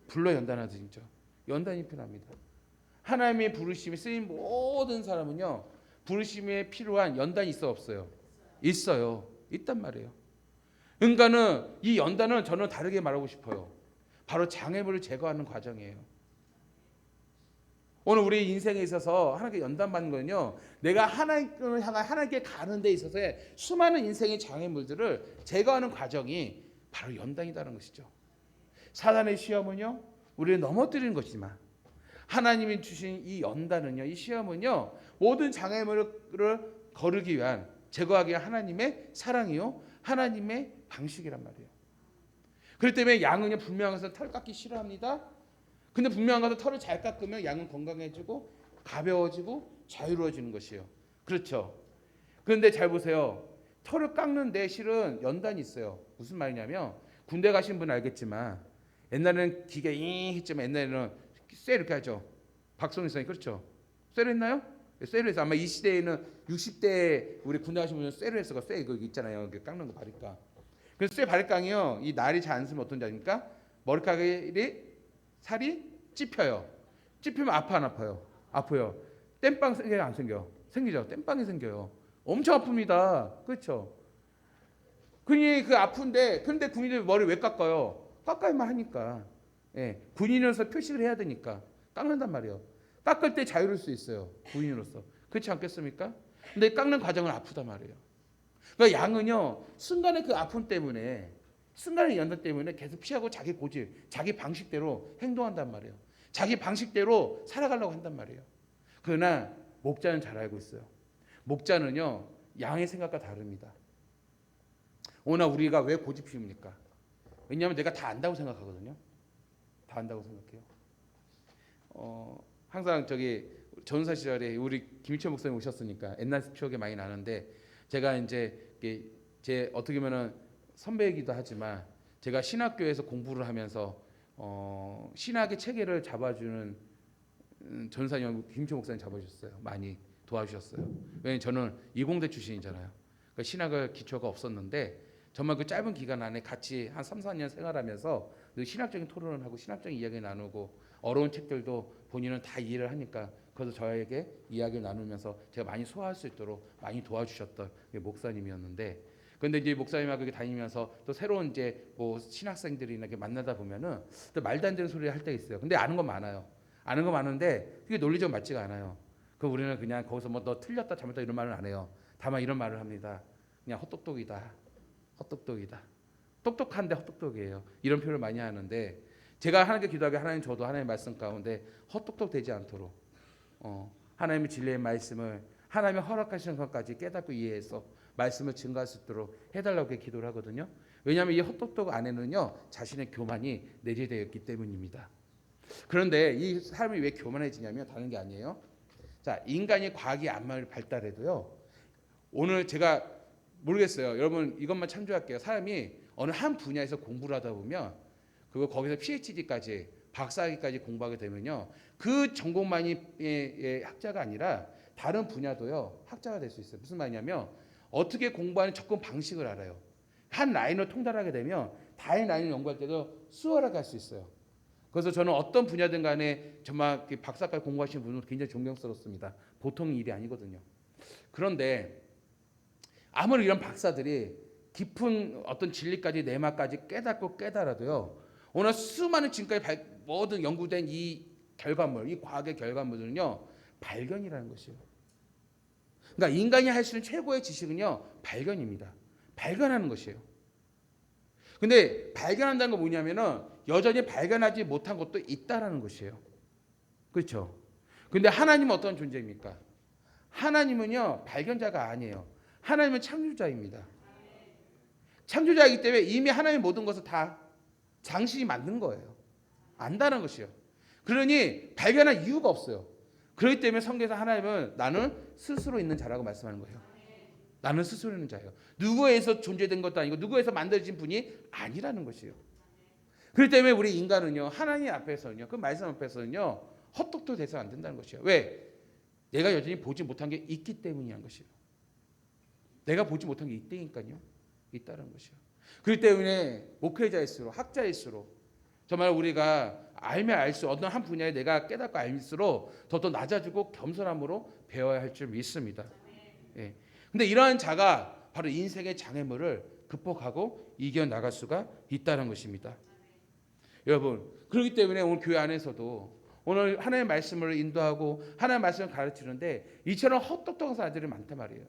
불로 연단하죠. 진짜 연단이 필요합니다. 하나님의 부르심이 쓰인 모든 사람은요 부르심에 필요한 연단이 있어 없어요? 있어요. 있단 말이에요. 그러니까는 이 연단은 저는 다르게 말하고 싶어요. 바로 장애물을 제거하는 과정이에요. 오늘 우리 인생에 있어서 하나님께 연단받는 거는요 내가 하나님을 향한 하나님께 가는 데 있어서의 수많은 인생의 장애물들을 제거하는 과정이 바로 연단이라는 것이죠. 사단의 시험은요 우리를 넘어뜨리는 것이지만 하나님이 주신 이 연단은요 이 시험은요 모든 장애물을 거르기 위한 제거하기 위한 하나님의 사랑이요 하나님의 방식이란 말이에요. 그렇기 때문에 양은요 분명한 것은 털 깎기 싫어합니다. 근데 분명한 것은 털을 잘 깎으면 양은 건강해지고 가벼워지고 자유로워지는 것이에요. 그렇죠. 그런데 잘 보세요. 털을 깎는데 실은 연단이 있어요. 무슨 말이냐면 군대 가신 분은 알겠지만 옛날에는 기계 잉 했지만 옛날에는 쇠 이렇게 하죠. 박성희 선생님 그렇죠. 쇠로 했나요? 쇠로 해서 아마 이 시대에는 60대 우리 군대 가신 분은 쇠로 했어가 쇠 이거 있잖아요. 깎는 거 바리깡. 그래서 쇠 바리깡이요. 이 날이 잘 안 쓰면 어떤지 아닙니까? 머리카락이 살이 찝혀요. 찝히면 아파 안 아파요? 아파요. 땜빵 생겨요 안 생겨? 생기죠. 땜빵이 생겨요. 엄청 아픕니다. 그렇죠? 그니 그 아픈데 근데 군인들 머리 왜 깎아요? 깎아야만 하니까. 예, 군인으로서 표식을 해야 되니까 깎는단 말이에요. 깎을 때 자유로울 수 있어요. 군인으로서. 그렇지 않겠습니까? 근데 깎는 과정은 아프단 말이에요. 그러니까 양은요 순간의 그 아픔 때문에 순간의 연단 때문에 계속 피하고 자기 고집, 자기 방식대로 행동한단 말이에요. 자기 방식대로 살아가려고 한단 말이에요. 그러나 목자는 잘 알고 있어요. 목자는요 양의 생각과 다릅니다. 오나 우리가 왜 고집 피웁니까? 왜냐하면 내가 다 안다고 생각하거든요. 다 안다고 생각해요. 항상 저기 전사 시절에 우리 김희철 목사님 오셨으니까 옛날 추억이 많이 나는데, 제가 이제 제 어떻게 보면은 선배이기도 하지만 제가 신학교에서 공부를 하면서 신학의 체계를 잡아주는 전사님 김희철 목사님 잡아주셨어요. 많이 도와주셨어요. 왜냐면 저는 이공대 출신이잖아요. 그러니까 신학을 기초가 없었는데 정말 그 짧은 기간 안에 같이 한 3, 4년 생활하면서 신학적인 토론을 하고 신학적인 이야기 나누고 어려운 책들도 본인은 다 이해를 하니까 그래서 저에게 이야기를 나누면서 제가 많이 소화할 수 있도록 많이 도와주셨던 목사님이었는데, 그런데 이제 목사님하고 다니면서 또 새로운 이제 뭐 신학생들이나 이렇게 만나다 보면은 또 말도 안 되는 소리 할 때가 있어요. 근데 아는 건 많아요. 아는 건 많은데 그게 논리적 맞지가 않아요. 그 우리는 그냥 거기서 뭐 너 틀렸다 잘못다 이런 말은 안 해요. 다만 이런 말을 합니다. 그냥 헛똑똑이다. 헛똑똑이다. 똑똑한데 헛똑똑이에요. 이런 표현을 많이 하는데, 제가 하나님께 기도하게 하나님 저도 하나님의 말씀 가운데 헛똑똑 되지 않도록 하나님의 진리의 말씀을 하나님의 허락하시는 것까지 깨닫고 이해해서 말씀을 증거할 수 있도록 해달라고 기도를 하거든요. 왜냐하면 이 헛똑똑 안에는요 자신의 교만이 내재되어 있기 때문입니다. 그런데 이 사람이 왜 교만해지냐면 다른 게 아니에요. 자, 인간이 과학이 아무리 발달해도요, 오늘 제가 모르겠어요. 여러분 이것만 참조할게요. 사람이 어느 한 분야에서 공부를 하다 보면 그거 거기서 PhD까지 박사학위까지 공부하게 되면요, 그 전공만이 학자가 아니라 다른 분야도요 학자가 될 수 있어요. 무슨 말이냐면 어떻게 공부하는 접근 방식을 알아요. 한 라인을 통달하게 되면 다른 라인을 연구할 때도 수월하게 할 수 있어요. 그래서 저는 어떤 분야든 간에 정말 박사까지 공부하시는 분은 굉장히 존경스럽습니다. 보통 일이 아니거든요. 그런데 아무리 이런 박사들이 깊은 어떤 진리까지 내막까지 깨닫고 깨달아도요, 오늘 수많은 지금까지 모든 연구된 이 결과물, 이 과학의 결과물들은요 발견이라는 것이에요. 그러니까 인간이 할 수 있는 최고의 지식은요 발견입니다. 발견하는 것이에요. 근데 발견한다는 건 뭐냐면은 여전히 발견하지 못한 것도 있다라는 것이에요. 그렇죠? 근데 하나님은 어떤 존재입니까? 하나님은요 발견자가 아니에요. 하나님은 창조자입니다. 창조자이기 때문에 이미 하나님의 모든 것을 다 장신이 만든 거예요. 안다는 것이요. 그러니 발견할 이유가 없어요. 그렇기 때문에 성경에서 하나님은 나는 스스로 있는 자라고 말씀하는 거예요. 나는 스스로 있는 자예요. 누구에서 존재된 것도 아니고 누구에서 만들어진 분이 아니라는 것이에요. 그렇기 때문에 우리 인간은요 하나님 앞에서는요 그 말씀 앞에서는요 헛똑똑 돼서 안 된다는 것이에요. 왜? 내가 여전히 보지 못한 게 있기 때문이란 것이에요. 내가 보지 못한 게 있다니까요. 있다는 것이에요. 그렇기 때문에 목회자일수록 학자일수록 정말 우리가 알면 알수록 어떤 한 분야에 내가 깨닫고 알수록 더 낮아지고 겸손함으로 배워야 할 줄 믿습니다. 예. 근데 이러한 자가 바로 인생의 장애물을 극복하고 이겨나갈 수가 있다는 것입니다. 여러분, 그렇기 때문에 오늘 교회 안에서도 오늘 하나님의 말씀을 인도하고 하나님의 말씀을 가르치는데 이처럼 헛똑똑한 사람들이 많단 말이에요.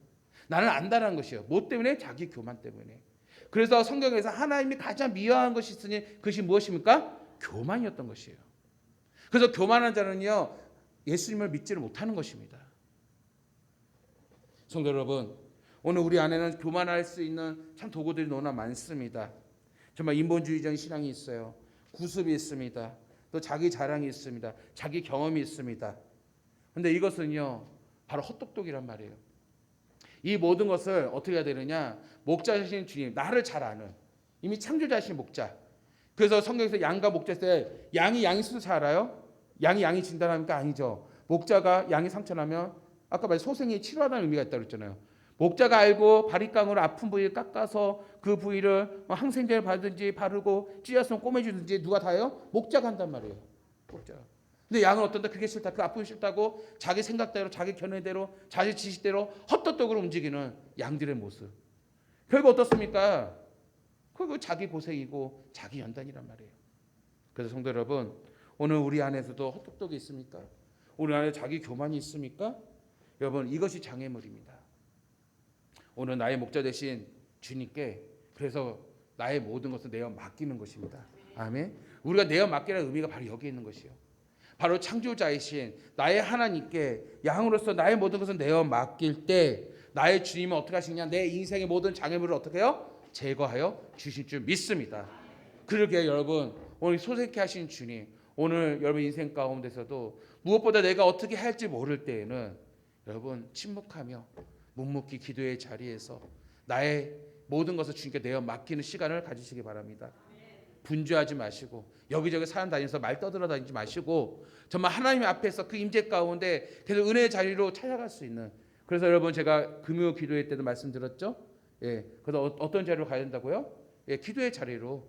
나는 안다는 것이에요. 뭐 때문에? 자기 교만 때문에. 그래서 성경에서 하나님이 가장 미워한 것이 있으니 그것이 무엇입니까? 교만이었던 것이에요. 그래서 교만한 자는요 예수님을 믿지를 못하는 것입니다. 성도 여러분, 오늘 우리 안에는 교만할 수 있는 참 도구들이 너무나 많습니다. 정말 인본주의적인 신앙이 있어요. 구습이 있습니다. 또 자기 자랑이 있습니다. 자기 경험이 있습니다. 그런데 이것은요 바로 헛똑똑이란 말이에요. 이 모든 것을 어떻게 해야 되느냐? 목자이신 주님, 나를 잘 아는 이미 창조자이신 목자. 그래서 성경에서 양과 목자 때 양이 스스로 잘 알아요? 양이 진단합니까? 아니죠. 목자가 양이 상처나면 아까 말 소생이 치료하다는 의미가 있다고 했잖아요. 목자가 알고 바리깡으로 아픈 부위를 깎아서 그 부위를 항생제를 바르든지 바르고 찢어서 꼬매주든지 누가 다 해요? 목자가 한단 말이에요. 목자가. 근데 양은 어떤다? 그게 싫다. 그 아픔이 싫다고 자기 생각대로 자기 견해대로 자기 지식대로 헛똑똑으로 움직이는 양들의 모습. 결국 어떻습니까? 그거 자기 고생이고 자기 연단이란 말이에요. 그래서 성도 여러분, 오늘 우리 안에서도 헛똑똑이 있습니까? 우리 안에 자기 교만이 있습니까? 여러분, 이것이 장애물입니다. 오늘 나의 목자 되신 주님께 그래서 나의 모든 것을 내어 맡기는 것입니다. 아멘. 우리가 내어 맡기라는 의미가 바로 여기 있는 것이요. 바로 창조자이신 나의 하나님께 양으로서 나의 모든 것을 내어 맡길 때 나의 주님은 어떻게 하시냐? 내 인생의 모든 장애물을 어떻게 해요? 제거하여 주실 줄 믿습니다. 그러게 여러분, 오늘 소생케 하신 주님, 오늘 여러분 인생 가운데서도 무엇보다 내가 어떻게 할지 모를 때에는 여러분 침묵하며 묵묵히 기도의 자리에서 나의 모든 것을 주님께 내어 맡기는 시간을 가지시기 바랍니다. 분주하지 마시고 여기저기 사람 다니면서 말 떠들어 다니지 마시고 정말 하나님 앞에서 그 임재 가운데 계속 은혜의 자리로 찾아갈 수 있는, 그래서 여러분 제가 금요 기도회 때도 말씀드렸죠. 그래서 어떤 자리로 가야 된다고요? 기도의 자리로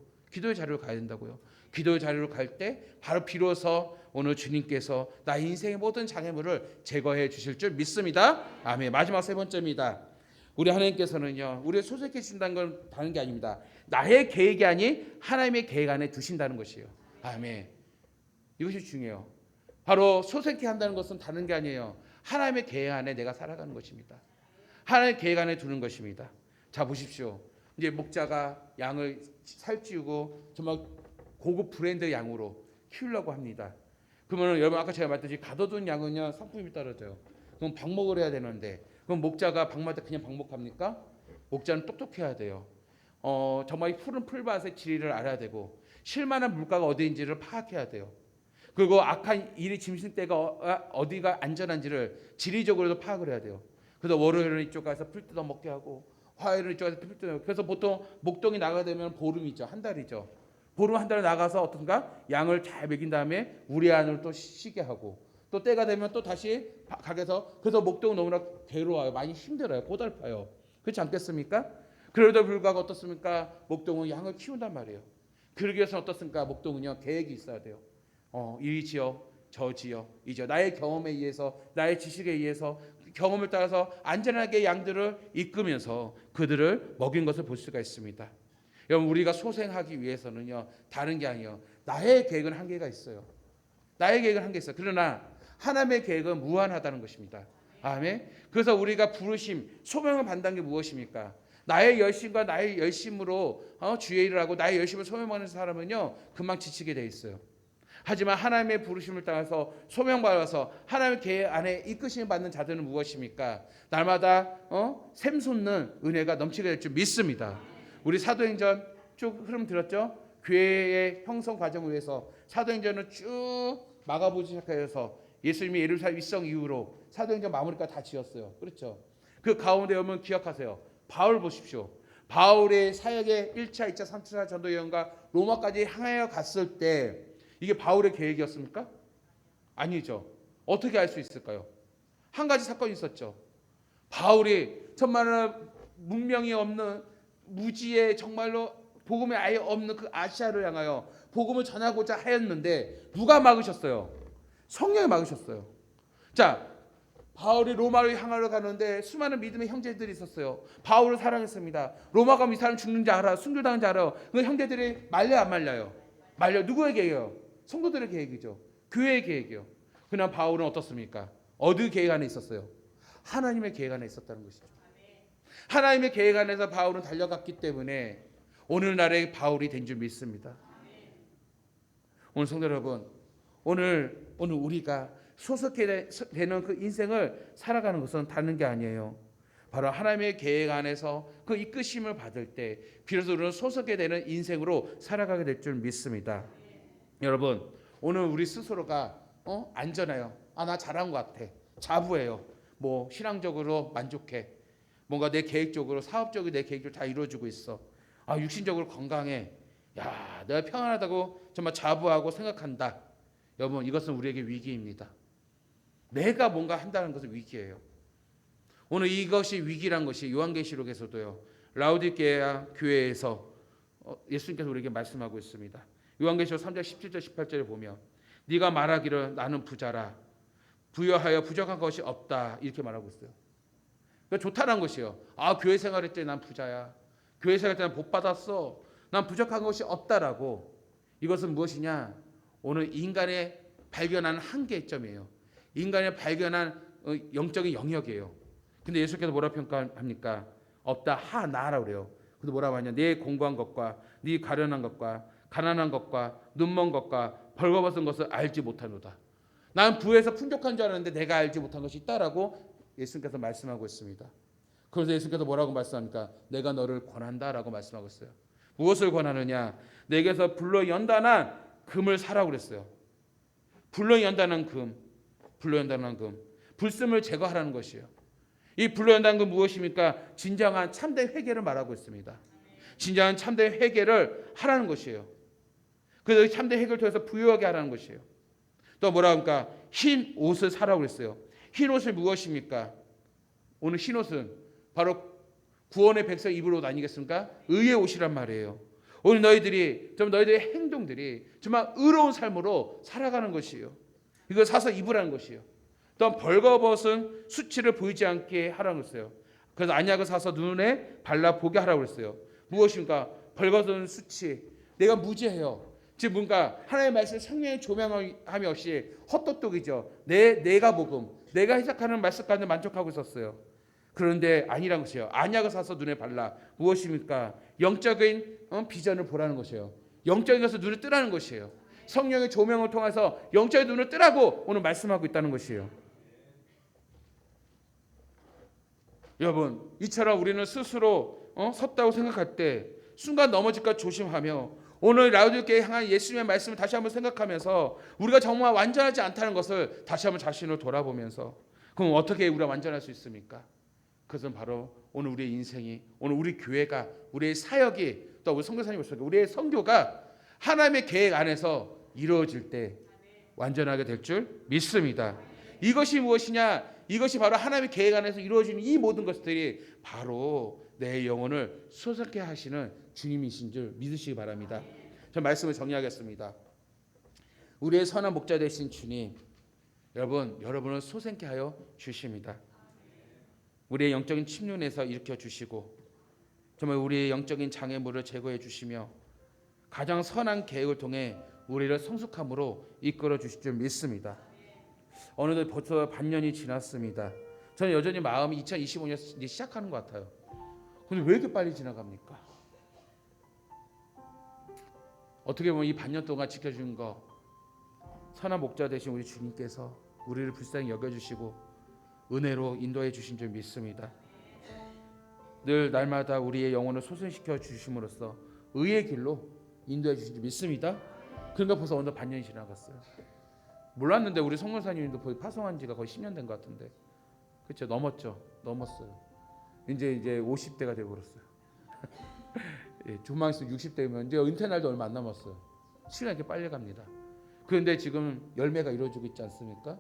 가야 된다고요. 기도의 자리로 갈 때 바로 비로소 오늘 주님께서 나의 인생의 모든 장애물을 제거해 주실 줄 믿습니다. 아멘. 마지막 세 번째입니다. 우리 하나님께서는요, 우리를 소생케 주신다는 건 다른 게 아닙니다. 나의 계획이 아닌 하나님의 계획 안에 두신다는 것이에요. 아멘. 이것이 중요해요. 바로 소생케 한다는 것은 다른 게 아니에요. 하나님의 계획 안에 내가 살아가는 것입니다. 하나님의 계획 안에 두는 것입니다. 자 보십시오. 이제 목자가 양을 살찌우고 정말 고급 브랜드 양으로 키우려고 합니다. 그러면 여러분 아까 제가 말했듯이 가둬둔 양은요 상품이 떨어져요. 그럼 방목을 해야 되는데 그럼 목자가 방마다 그냥 방목합니까? 목자는 똑똑해야 돼요. 정말 이 푸른 풀밭의 지리를 알아야 되고 실만한 물가가 어디인지를 파악해야 돼요. 그리고 악한 일이 짐승떼가 어디가 안전한지를 지리적으로도 파악을 해야 돼요. 그래서 월요일은 이쪽 가서 풀 뜯어 먹게 하고 화요일은 이쪽 가서 풀 뜯어 먹게. 그래서 보통 목동이 나가게 되면 보름이죠. 한 달이죠. 보름 한 달 나가서 어떤가 양을 잘 먹인 다음에 우리 안으로 또 쉬게 하고 또 때가 되면 또 다시 가게서, 그래서 목동은 너무나 괴로워요. 많이 힘들어요. 고달파요. 그렇지 않겠습니까? 그래도 불구하고 어떻습니까? 목동은 양을 키운단 말이에요. 그러기 위해서 어떻습니까? 목동은요 계획이 있어야 돼요. 이지요 저지요 이죠. 나의 경험에 의해서 나의 지식에 의해서 경험을 따라서 안전하게 양들을 이끌면서 그들을 먹인 것을 볼 수가 있습니다. 여러분 우리가 소생하기 위해서는요 다른 게 아니에요. 나의 계획은 한계가 있어요. 나의 계획은 한계 있어요. 그러나 하나님의 계획은 무한하다는 것입니다. 아멘. 그래서 우리가 부르심, 소명을 받는 게 무엇입니까? 나의 열심과 나의 열심으로 주의 일을 하고 나의 열심을 소명하는 사람은요 금방 지치게 돼 있어요. 하지만 하나님의 부르심을 따라서 소명받아서 하나님의 계획 안에 이끄심을 받는 자들은 무엇입니까? 날마다 샘솟는 은혜가 넘치게 될 줄 믿습니다. 우리 사도행전 쭉 흐름 들었죠? 교회의 형성 과정을 위해서 사도행전을 쭉 막아보기 시작해서 예수님이 예루살렘 입성 이후로 사도행전 마무리까지 다 지었어요. 그렇죠? 그 가운데 오면 기억하세요. 바울 보십시오. 바울의 사역의 1차, 2차, 3차 전도 여행과 로마까지 향하여 갔을 때 이게 바울의 계획이었습니까? 아니죠. 어떻게 알 수 있을까요? 한 가지 사건이 있었죠. 바울이 정말로 문명이 없는 무지의 정말로 복음이 아예 없는 그 아시아를 향하여 복음을 전하고자 하였는데 누가 막으셨어요? 성령이 막으셨어요. 자, 바울이 로마를 향하러 가는데 수많은 믿음의 형제들이 있었어요. 바울을 사랑했습니다. 로마 가면 이 사람 죽는지 알아, 순교당한지 알아요. 그 형제들이 말려 안 말려요? 말려. 누구의 계획이에요? 성도들의 계획이죠. 교회의 계획이요. 그러나 바울은 어떻습니까? 어느 계획 안에 있었어요? 하나님의 계획 안에 있었다는 것이죠. 하나님의 계획 안에서 바울은 달려갔기 때문에 오늘날의 바울이 된 줄 믿습니다. 오늘 성도 여러분, 오늘 우리가 소속해 되는 그 인생을 살아가는 것은 다른 게 아니에요. 바로 하나님의 계획 안에서 그 이끄심을 받을 때 비로소 우리는 소속해 되는 인생으로 살아가게 될 줄 믿습니다. 여러분, 오늘 우리 스스로가 안전해요. 나 잘한 것 같아. 자부해요. 뭐 신앙적으로 만족해. 뭔가 내 계획적으로, 사업적으로 내 계획적으로 다 이루어지고 있어. 육신적으로 건강해. 야, 내가 평안하다고 정말 자부하고 생각한다. 여러분, 이것은 우리에게 위기입니다. 내가 뭔가 한다는 것은 위기예요. 오늘 이것이 위기란 것이 요한계시록에서도요. 라우디게아 교회에서 예수님께서 우리에게 말씀하고 있습니다. 요한계시록 3장 17절 18절에 보면 네가 말하기를 나는 부자라 부여하여 부족한 것이 없다 이렇게 말하고 있어요. 그러니까 좋다는 것이에요. 교회 생활할 때 난 부자야. 교회 생활할 때 난 복 받았어. 난 부족한 것이 없다라고. 이것은 무엇이냐? 오늘 인간의 발견한 한계점이에요. 인간의 발견한 영적인 영역이에요. 근데 예수께서 뭐라 평가합니까? 없다 하나라고 그래요. 근데 뭐라고 하냐? 네 공부한 것과 네 가련한 것과 가난한 것과 눈먼 것과 벌거벗은 것을 알지 못하노다. 난 부에서 풍족한 줄 알았는데 내가 알지 못한 것이 있다라고 예수님께서 말씀하고 있습니다. 그래서 예수께서 뭐라고 말씀합니까? 내가 너를 권한다라고 말씀하고 있어요. 무엇을 권하느냐? 내게서 불러 연단한 금을 사라고 그랬어요. 불러 연단한 금, 불러 연단한 금, 불씀을 제거하라는 것이에요. 이 불러 연단한 금 무엇입니까? 진정한 참된 회개를 말하고 있습니다. 진정한 참된 회개를 하라는 것이에요. 그래서 참된 회개를 통해서 부유하게 하라는 것이에요. 또 뭐라 합니까? 흰 옷을 사라고 그랬어요. 흰 옷을 무엇입니까? 오늘 흰 옷은 바로 구원의 백성 입을 옷 아니겠습니까? 의의 옷이란 말이에요. 오늘 너희들의 행동들이 정말 의로운 삶으로 살아가는 것이에요. 이걸 사서 입으라는 것이에요. 또 벌거벗은 수치를 보이지 않게 하라는 것이에요. 그래서 안약을 사서 눈에 발라 보게 하라고 그랬어요. 무엇입니까? 벌거벗은 수치. 내가 무죄해요. 즉 뭔가 하나님의 말씀 성령의 조명함이 없이 헛똑똑이죠. 내가 복음, 내가 해석하는 말씀 가운데 만족하고 있었어요. 그런데 아니라는 것이에요. 안약을 사서 눈에 발라. 무엇입니까? 영적인 비전을 보라는 것이에요. 영적인 것을 눈을 뜨라는 것이에요. 성령의 조명을 통해서 영적인 눈을 뜨라고 오늘 말씀하고 있다는 것이에요. 여러분, 이처럼 우리는 스스로 섰다고 생각할 때 순간 넘어질까 조심하며 오늘 라우디게에 향한 예수님의 말씀을 다시 한번 생각하면서 우리가 정말 완전하지 않다는 것을 다시 한번 자신을 돌아보면서 그럼 어떻게 우리가 완전할 수 있습니까? 그것은 바로 오늘 우리의 인생이, 오늘 우리 교회가, 우리의 사역이, 또 우리 선교사님 말씀, 우리의 선교가 하나님의 계획 안에서 이루어질 때 완전하게 될 줄 믿습니다. 이것이 무엇이냐? 이것이 바로 하나님의 계획 안에서 이루어지는 이 모든 것들이 바로 내 영혼을 솟게 하시는 주님이신 줄 믿으시기 바랍니다. 저 말씀을 정리하겠습니다. 우리의 선한 목자 되신 주님, 여러분을 솟게 하여 주십니다. 우리의 영적인 침륜에서 일으켜 주시고 정말 우리의 영적인 장애물을 제거해 주시며 가장 선한 계획을 통해 우리를 성숙함으로 이끌어 주실 줄 믿습니다. 어느덧 벌써 반년이 지났습니다. 저는 여전히 마음이 2025년 이제 시작하는 것 같아요. 근데 왜 이렇게 빨리 지나갑니까? 어떻게 보면 이 반년 동안 지켜준 거 선한 목자 되신 우리 주님께서 우리를 불쌍히 여겨주시고 은혜로 인도해 주신 줄 믿습니다. 늘 날마다 우리의 영혼을 소생시켜 주심으로써 의의 길로 인도해 주신 줄 믿습니다. 그러니까 벌써 어느 반년이 지나갔어요. 몰랐는데 우리 성문사님도 거의 파송한 지가 거의 10년 된 것 같은데, 그렇죠? 넘었어요. 이제 50대가 되어버렸어요. 예, 조만 있으면 60대면 이제 은퇴 날도 얼마 안 남았어요. 시간이 이렇게 빨리 갑니다. 그런데 지금 열매가 이루어지고 있지 않습니까?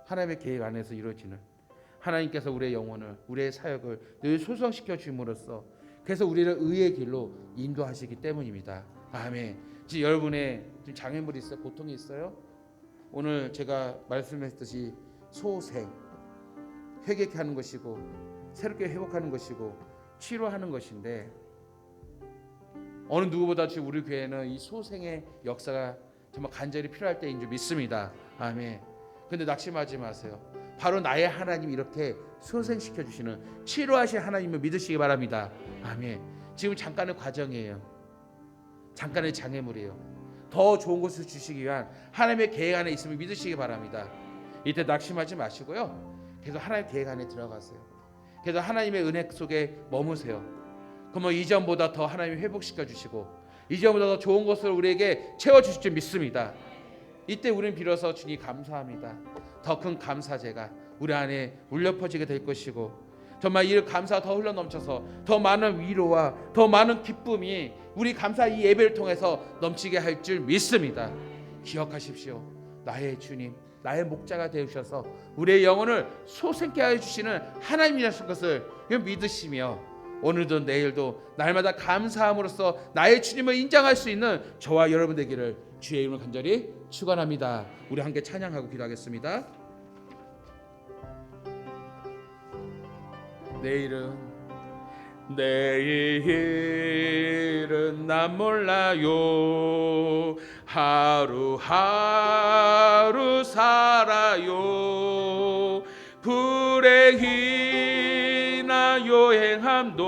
하나님의 계획 안에서 이루어지는, 하나님께서 우리의 영혼을, 우리의 사역을 늘 소성시켜 주심으로써 그래서 우리를 의의 길로 인도하시기 때문입니다. 아멘. 지금 여러분의 지금 장애물이 있어요? 고통이 있어요? 오늘 제가 말씀했듯이 소생, 회개케 하는 것이고 새롭게 회복하는 것이고 치료하는 것인데, 어느 누구보다 지금 우리 교회는 이 소생의 역사가 정말 간절히 필요할 때인 줄 믿습니다. 아멘. 근데 낙심하지 마세요. 바로 나의 하나님이 이렇게 소생시켜 주시는 치료하실 하나님을 믿으시기 바랍니다. 아멘. 지금 잠깐의 과정이에요. 잠깐의 장애물이에요. 더 좋은 것을 주시기 위한 하나님의 계획 안에 있음을 믿으시기 바랍니다. 이때 낙심하지 마시고요. 계속 하나님의 계획 안에 들어가세요. 계속 하나님의 은혜 속에 머무세요. 그러면 이전보다 더 하나님이 회복시켜 주시고 이전보다 더 좋은 것을 우리에게 채워주실 줄 믿습니다. 이때 우리는 비로소 주님 감사합니다. 더 큰 감사제가 우리 안에 울려 퍼지게 될 것이고 정말 이 감사가 더 흘러넘쳐서 더 많은 위로와 더 많은 기쁨이 우리 감사 이 예배를 통해서 넘치게 할 줄 믿습니다. 기억하십시오. 나의 주님, 나의 목자가 되어주셔서 우리의 영혼을 소생케 하여 주시는 하나님이라는 것을 믿으시며 오늘도 내일도 날마다 감사함으로써 나의 주님을 인정할 수 있는 저와 여러분 되기를 주의 이름으로 간절히 축원합니다. 우리 함께 찬양하고 기도하겠습니다. 내일은 난 몰라요. 하루하루 살아요. 불행이나 요행함도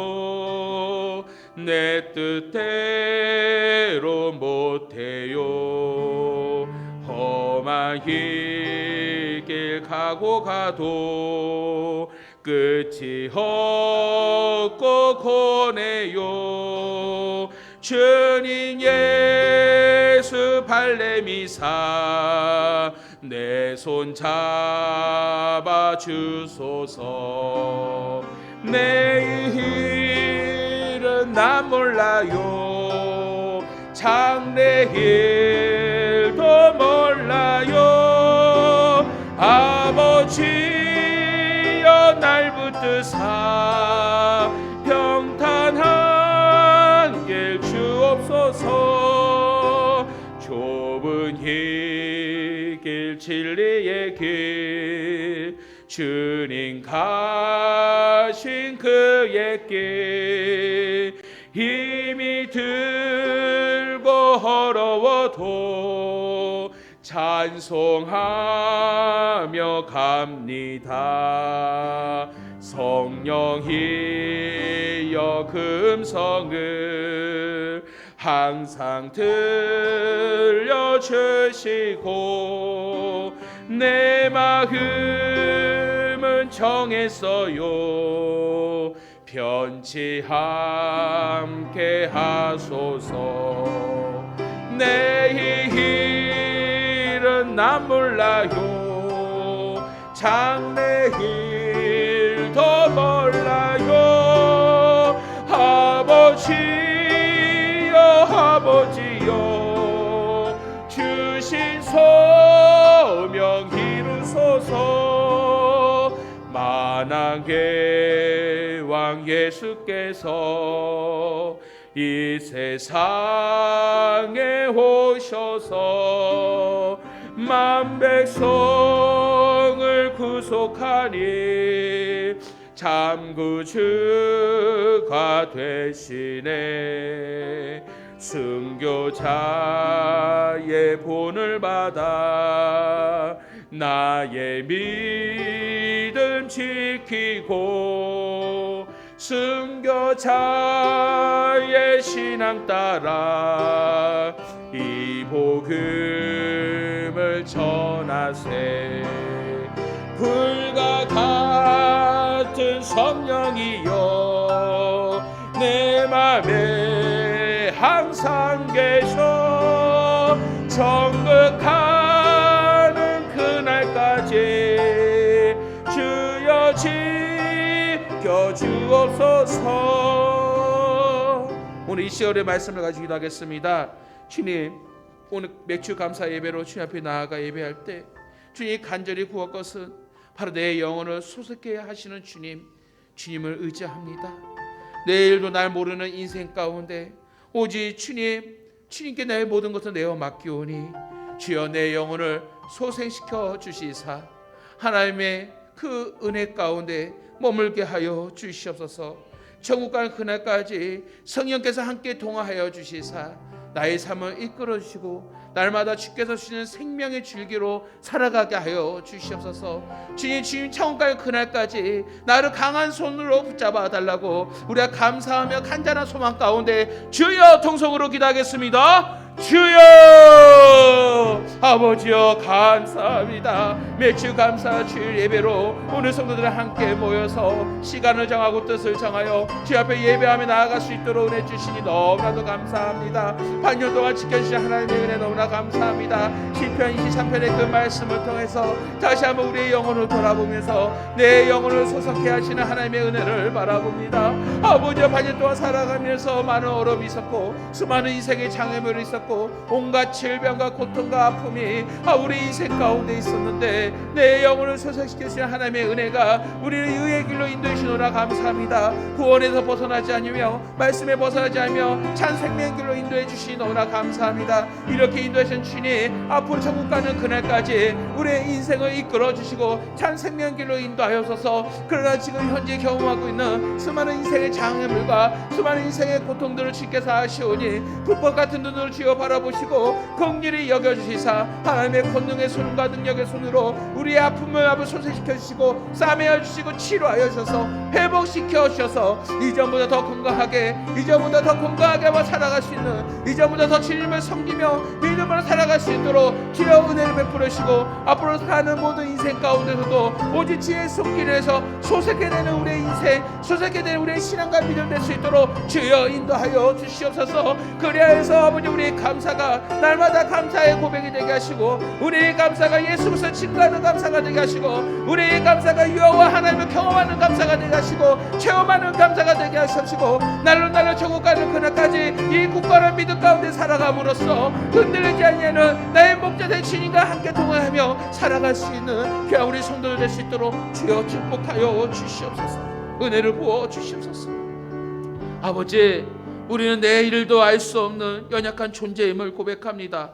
내 뜻대로 못해요. 험한 길 가고 가도 끝이 없고 고뇌요 주님 예수 발레미사 내 손 잡아 주소서. 내일은 난 몰라요 장래일도 몰라요 아버지여 날 붙드사 평탄한 길 주옵소서. 좁은 이 길 진리의 길 주님 가신 그의 길 힘이 들고 어려워도 찬송하며 갑니다. 성령이여 금성을 항상 들려주시고 내 마음은 정했어요 편치 함께 하소서. 내일은 난 몰라요 장래일도 몰라요 아버지여 주신 소명 이루소서. 만왕의 왕 예수께서 이 세상에 오셔서 만 백성을 구속하니 참구주가 되시네. 순교자의 본을 받아 나의 믿음 지키고 순교자의 신앙 따라 이 복음을 전하세. 불과 같은 성령이여 내 맘에 항상 계셔 정극하는 그날까지 주여 지켜주옵소서. 오늘 이 시절의 말씀을 가지고 기도하겠습니다. 주님, 오늘 맥주 감사 예배로 주님 앞에 나아가 예배할 때 주님 간절히 구할 것은 바로 내 영혼을 소속해 하시는 주님을 의지합니다. 내일도 날 모르는 인생 가운데 오직 주님께 내 모든 것을 내어 맡기오니 주여 내 영혼을 소생시켜 주시사 하나님의 그 은혜 가운데 머물게 하여 주시옵소서. 천국 가는 그날까지 성령께서 함께 동행하여 주시사 나의 삶을 이끌어 주시고 날마다 주께서 주시는 생명의 줄기로 살아가게 하여 주시옵소서. 주님 천국 가는 그날까지 나를 강한 손으로 붙잡아 달라고 우리가 감사하며 간절한 소망 가운데 주여 통성으로 기도하겠습니다. 주여 아버지여 감사합니다. 매주 감사 주일 예배로 오늘 성도들 함께 모여서 시간을 정하고 뜻을 정하여 주 앞에 예배하며 나아갈 수 있도록 은혜 주시니 너무나도 감사합니다. 반년 동안 지켜주신 하나님의 은혜 너무나 감사합니다. 시편 23편의 그 말씀을 통해서 다시 한번 우리의 영혼을 돌아보면서 내 영혼을 소속해 하시는 하나님의 은혜를 바라봅니다. 아버지여 반년 동안 살아가면서 많은 어려움이 있었고 수많은 인생의 장애물이 있었고 온갖 질병과 고통과 아픔이 우리 인생 가운데 있었는데 내 영혼을 소생시키시는 하나님의 은혜가 우리를 의의 길로 인도해 주시노라 감사합니다. 구원에서 벗어나지 않으며 말씀에 벗어나지 않으며 찬 생명의 길로 인도해 주시노라 감사합니다. 이렇게 인도하신 주님 앞으로 천국 가는 그날까지 우리의 인생을 이끌어 주시고 찬 생명의 길로 인도하여서서 그러나 지금 현재 경험하고 있는 수많은 인생의 장애물과 수많은 인생의 고통들을 주께서 아시오니 불법 같은 눈으로 주여 바라보시고 그 긍휼히 여겨주시사 하나님의 권능의 손과 능력의 손으로 우리의 아픔을 소생시켜 주시고 싸매어 주시고 치료하여 주셔서 회복시켜 주셔서 이전보다 더 건강하게 이전보다 더 건강하게 살아갈 수 있는 이전보다 더 주님을 섬기며 믿음으로 살아갈 수 있도록 주여 은혜를 베풀어 주시고 앞으로 가는 모든 인생 가운데서도 오직 주의 손길에서 소생케 되는 우리의 인생 소생케 되는 우리의 신앙과 믿음 될 수 있도록 주여 인도하여 주시옵소서. 그리하여서 아버지 우리의 감사가 날마다 감사의 고백이 되게 하시고 우리의 감사가 예수 그리스도 증거하는 감사가 되게 하시고 우리의 감사가 여호와 하나님을 경험하는 감사가 되게 하시고 체험하는 감사가 되게 하시고 날로 천국 가는 그날까지 이 굳건한 믿음 가운데 살아감으로써 흔들리지 아니하는 나의 목자 된 주님과 함께 동행하며 살아갈 수 있는 귀한 우리 성도들 될 수 있도록 주여 축복하여 주시옵소서. 은혜를 부어 주시옵소서. 아버지 우리는 내일도 알 수 없는 연약한 존재임을 고백합니다.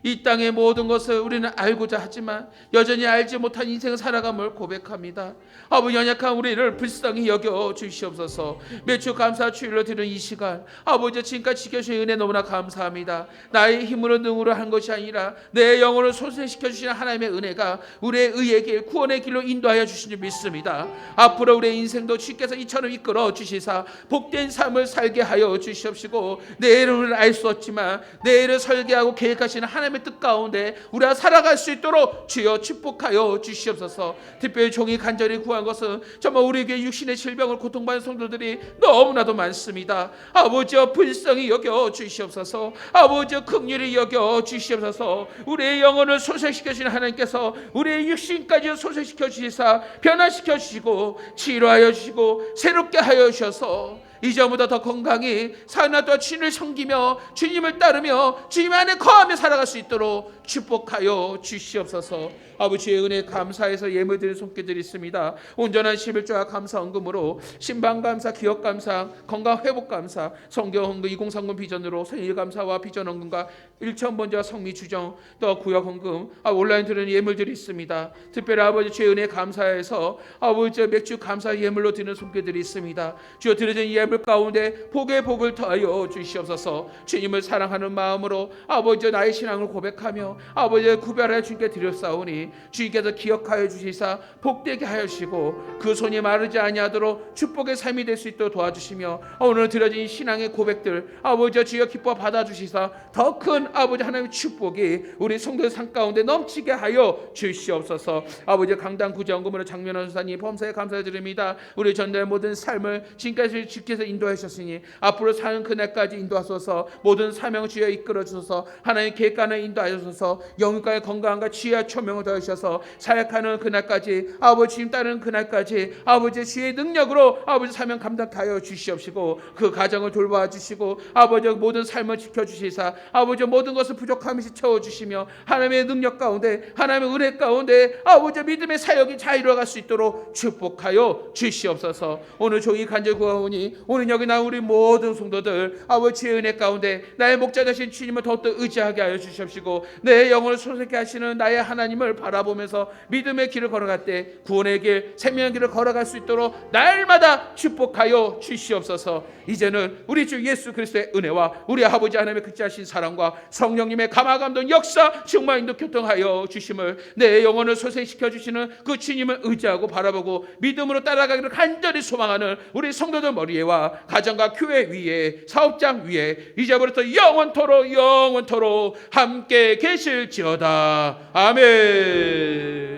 이 땅의 모든 것을 우리는 알고자 하지만 여전히 알지 못한 인생을 살아감을 고백합니다. 아버지 연약한 우리를 불쌍히 여겨 주시옵소서. 매주 감사 주일로 드리는 이 시간 아버지 지금까지 지켜주신 은혜 너무나 감사합니다. 나의 힘으로 능으로 한 것이 아니라 내 영혼을 소생시켜 주시는 하나님의 은혜가 우리의 의의 길 구원의 길로 인도하여 주신 줄 믿습니다. 앞으로 우리의 인생도 주께서 이처럼 이끌어 주시사 복된 삶을 살게 하여 주시옵시고 내일을 알 수 없지만 내일을 설계하고 계획하시는 하나님의 뜻 가운데 우리가 살아갈 수 있도록 주여 축복하여 주시옵소서. 특별히 종이 간절히 구한 것은 정말 우리에게 육신의 질병을 고통받는 성도들이 너무나도 많습니다. 아버지여 불쌍히 여겨 주시옵소서. 아버지여 긍휼히 여겨 주시옵소서. 우리의 영혼을 소생시켜 주시는 하나님께서 우리의 육신까지 소생시켜 주시사 변화시켜 주시고 치료하여 주시고 새롭게 하여 주셔서 이전보다 더 건강히 사나 또한 주님을 섬기며 주님을 따르며 주님 안에 거하며 살아갈 수 있도록 축복하여 주시옵소서. 아버지의 은혜 감사해서 예물드리는 손길들이 있습니다. 온전한 11조와 감사 헌금으로 신방감사 기업감사 건강회복감사 성경헌금 2030 비전으로 생일감사와 비전헌금과 1,000번제와 성미주정 또 구역헌금 온라인 드리는 예물들이 있습니다. 특별히 아버지 주의 은혜 감사해서 아버지 맥주 감사 예물로 드리는 손길들이 있습니다. 주여 드려진 예물 가운데 복의 복을 더하여 주시옵소서. 주님을 사랑하는 마음으로 아버지 나의 신앙을 고백하며 아버지의 구별하여 주님께 드렸사오니 주님께서 기억하여 주시사 복되게 하여 주시고 그 손이 마르지 아니하도록 축복의 삶이 될 수 있도록 도와주시며 오늘 드려진 신앙의 고백들 아버지 주여 기뻐 받아주시사 더 큰 아버지 하나님의 축복이 우리 성도의 삶 가운데 넘치게 하여 주시옵소서. 아버지 강단 구제헌금으로 장면원 선사님 범사에 감사드립니다. 우리 전도의 모든 삶을 지금까지 주께서 인도해 주셨으니 앞으로 사는 그날까지 인도하소서. 모든 사명 주여 이끌어 주소서. 하나님 계획관을 인도하셔서 영육간의 건강과 지혜와 초명을 더하셔서 사역하는 그날까지 아버지 주님 따르는 그날까지 아버지 주의 능력으로 아버지 사명 감당케 하여 주시옵시고 그 가정을 돌봐 주시고 아버지 모든 삶을 지켜주시사 아버지 모든 것을 부족함이 채워주시며 하나님의 능력 가운데 하나님의 은혜 가운데 아버지 믿음의 사역이 잘 이루어갈 수 있도록 축복하여 주시옵소서. 오늘 종이 간절히 구하오니 오늘 여기 나온 우리 모든 성도들 아버지의 은혜 가운데 나의 목자 되신 주님을 더욱더 의지하게 하여 주시옵시고 내 영혼을 소생케 하시는 나의 하나님을 바라보면서 믿음의 길을 걸어갈 때 구원의 길 생명의 길을 걸어갈 수 있도록 날마다 축복하여 주시옵소서. 이제는 우리 주 예수 그리스도의 은혜와 우리 아버지 하나님의 극지하신 사랑과 성령님의 감화감동 역사 충만 인도 교통하여 주심을 내 영혼을 소생시켜 주시는 그 주님을 의지하고 바라보고 믿음으로 따라가기를 간절히 소망하는 우리 성도들 머리에와 가정과 교회 위에 사업장 위에 이제부터 영원토록 함께 계실지어다. 아멘.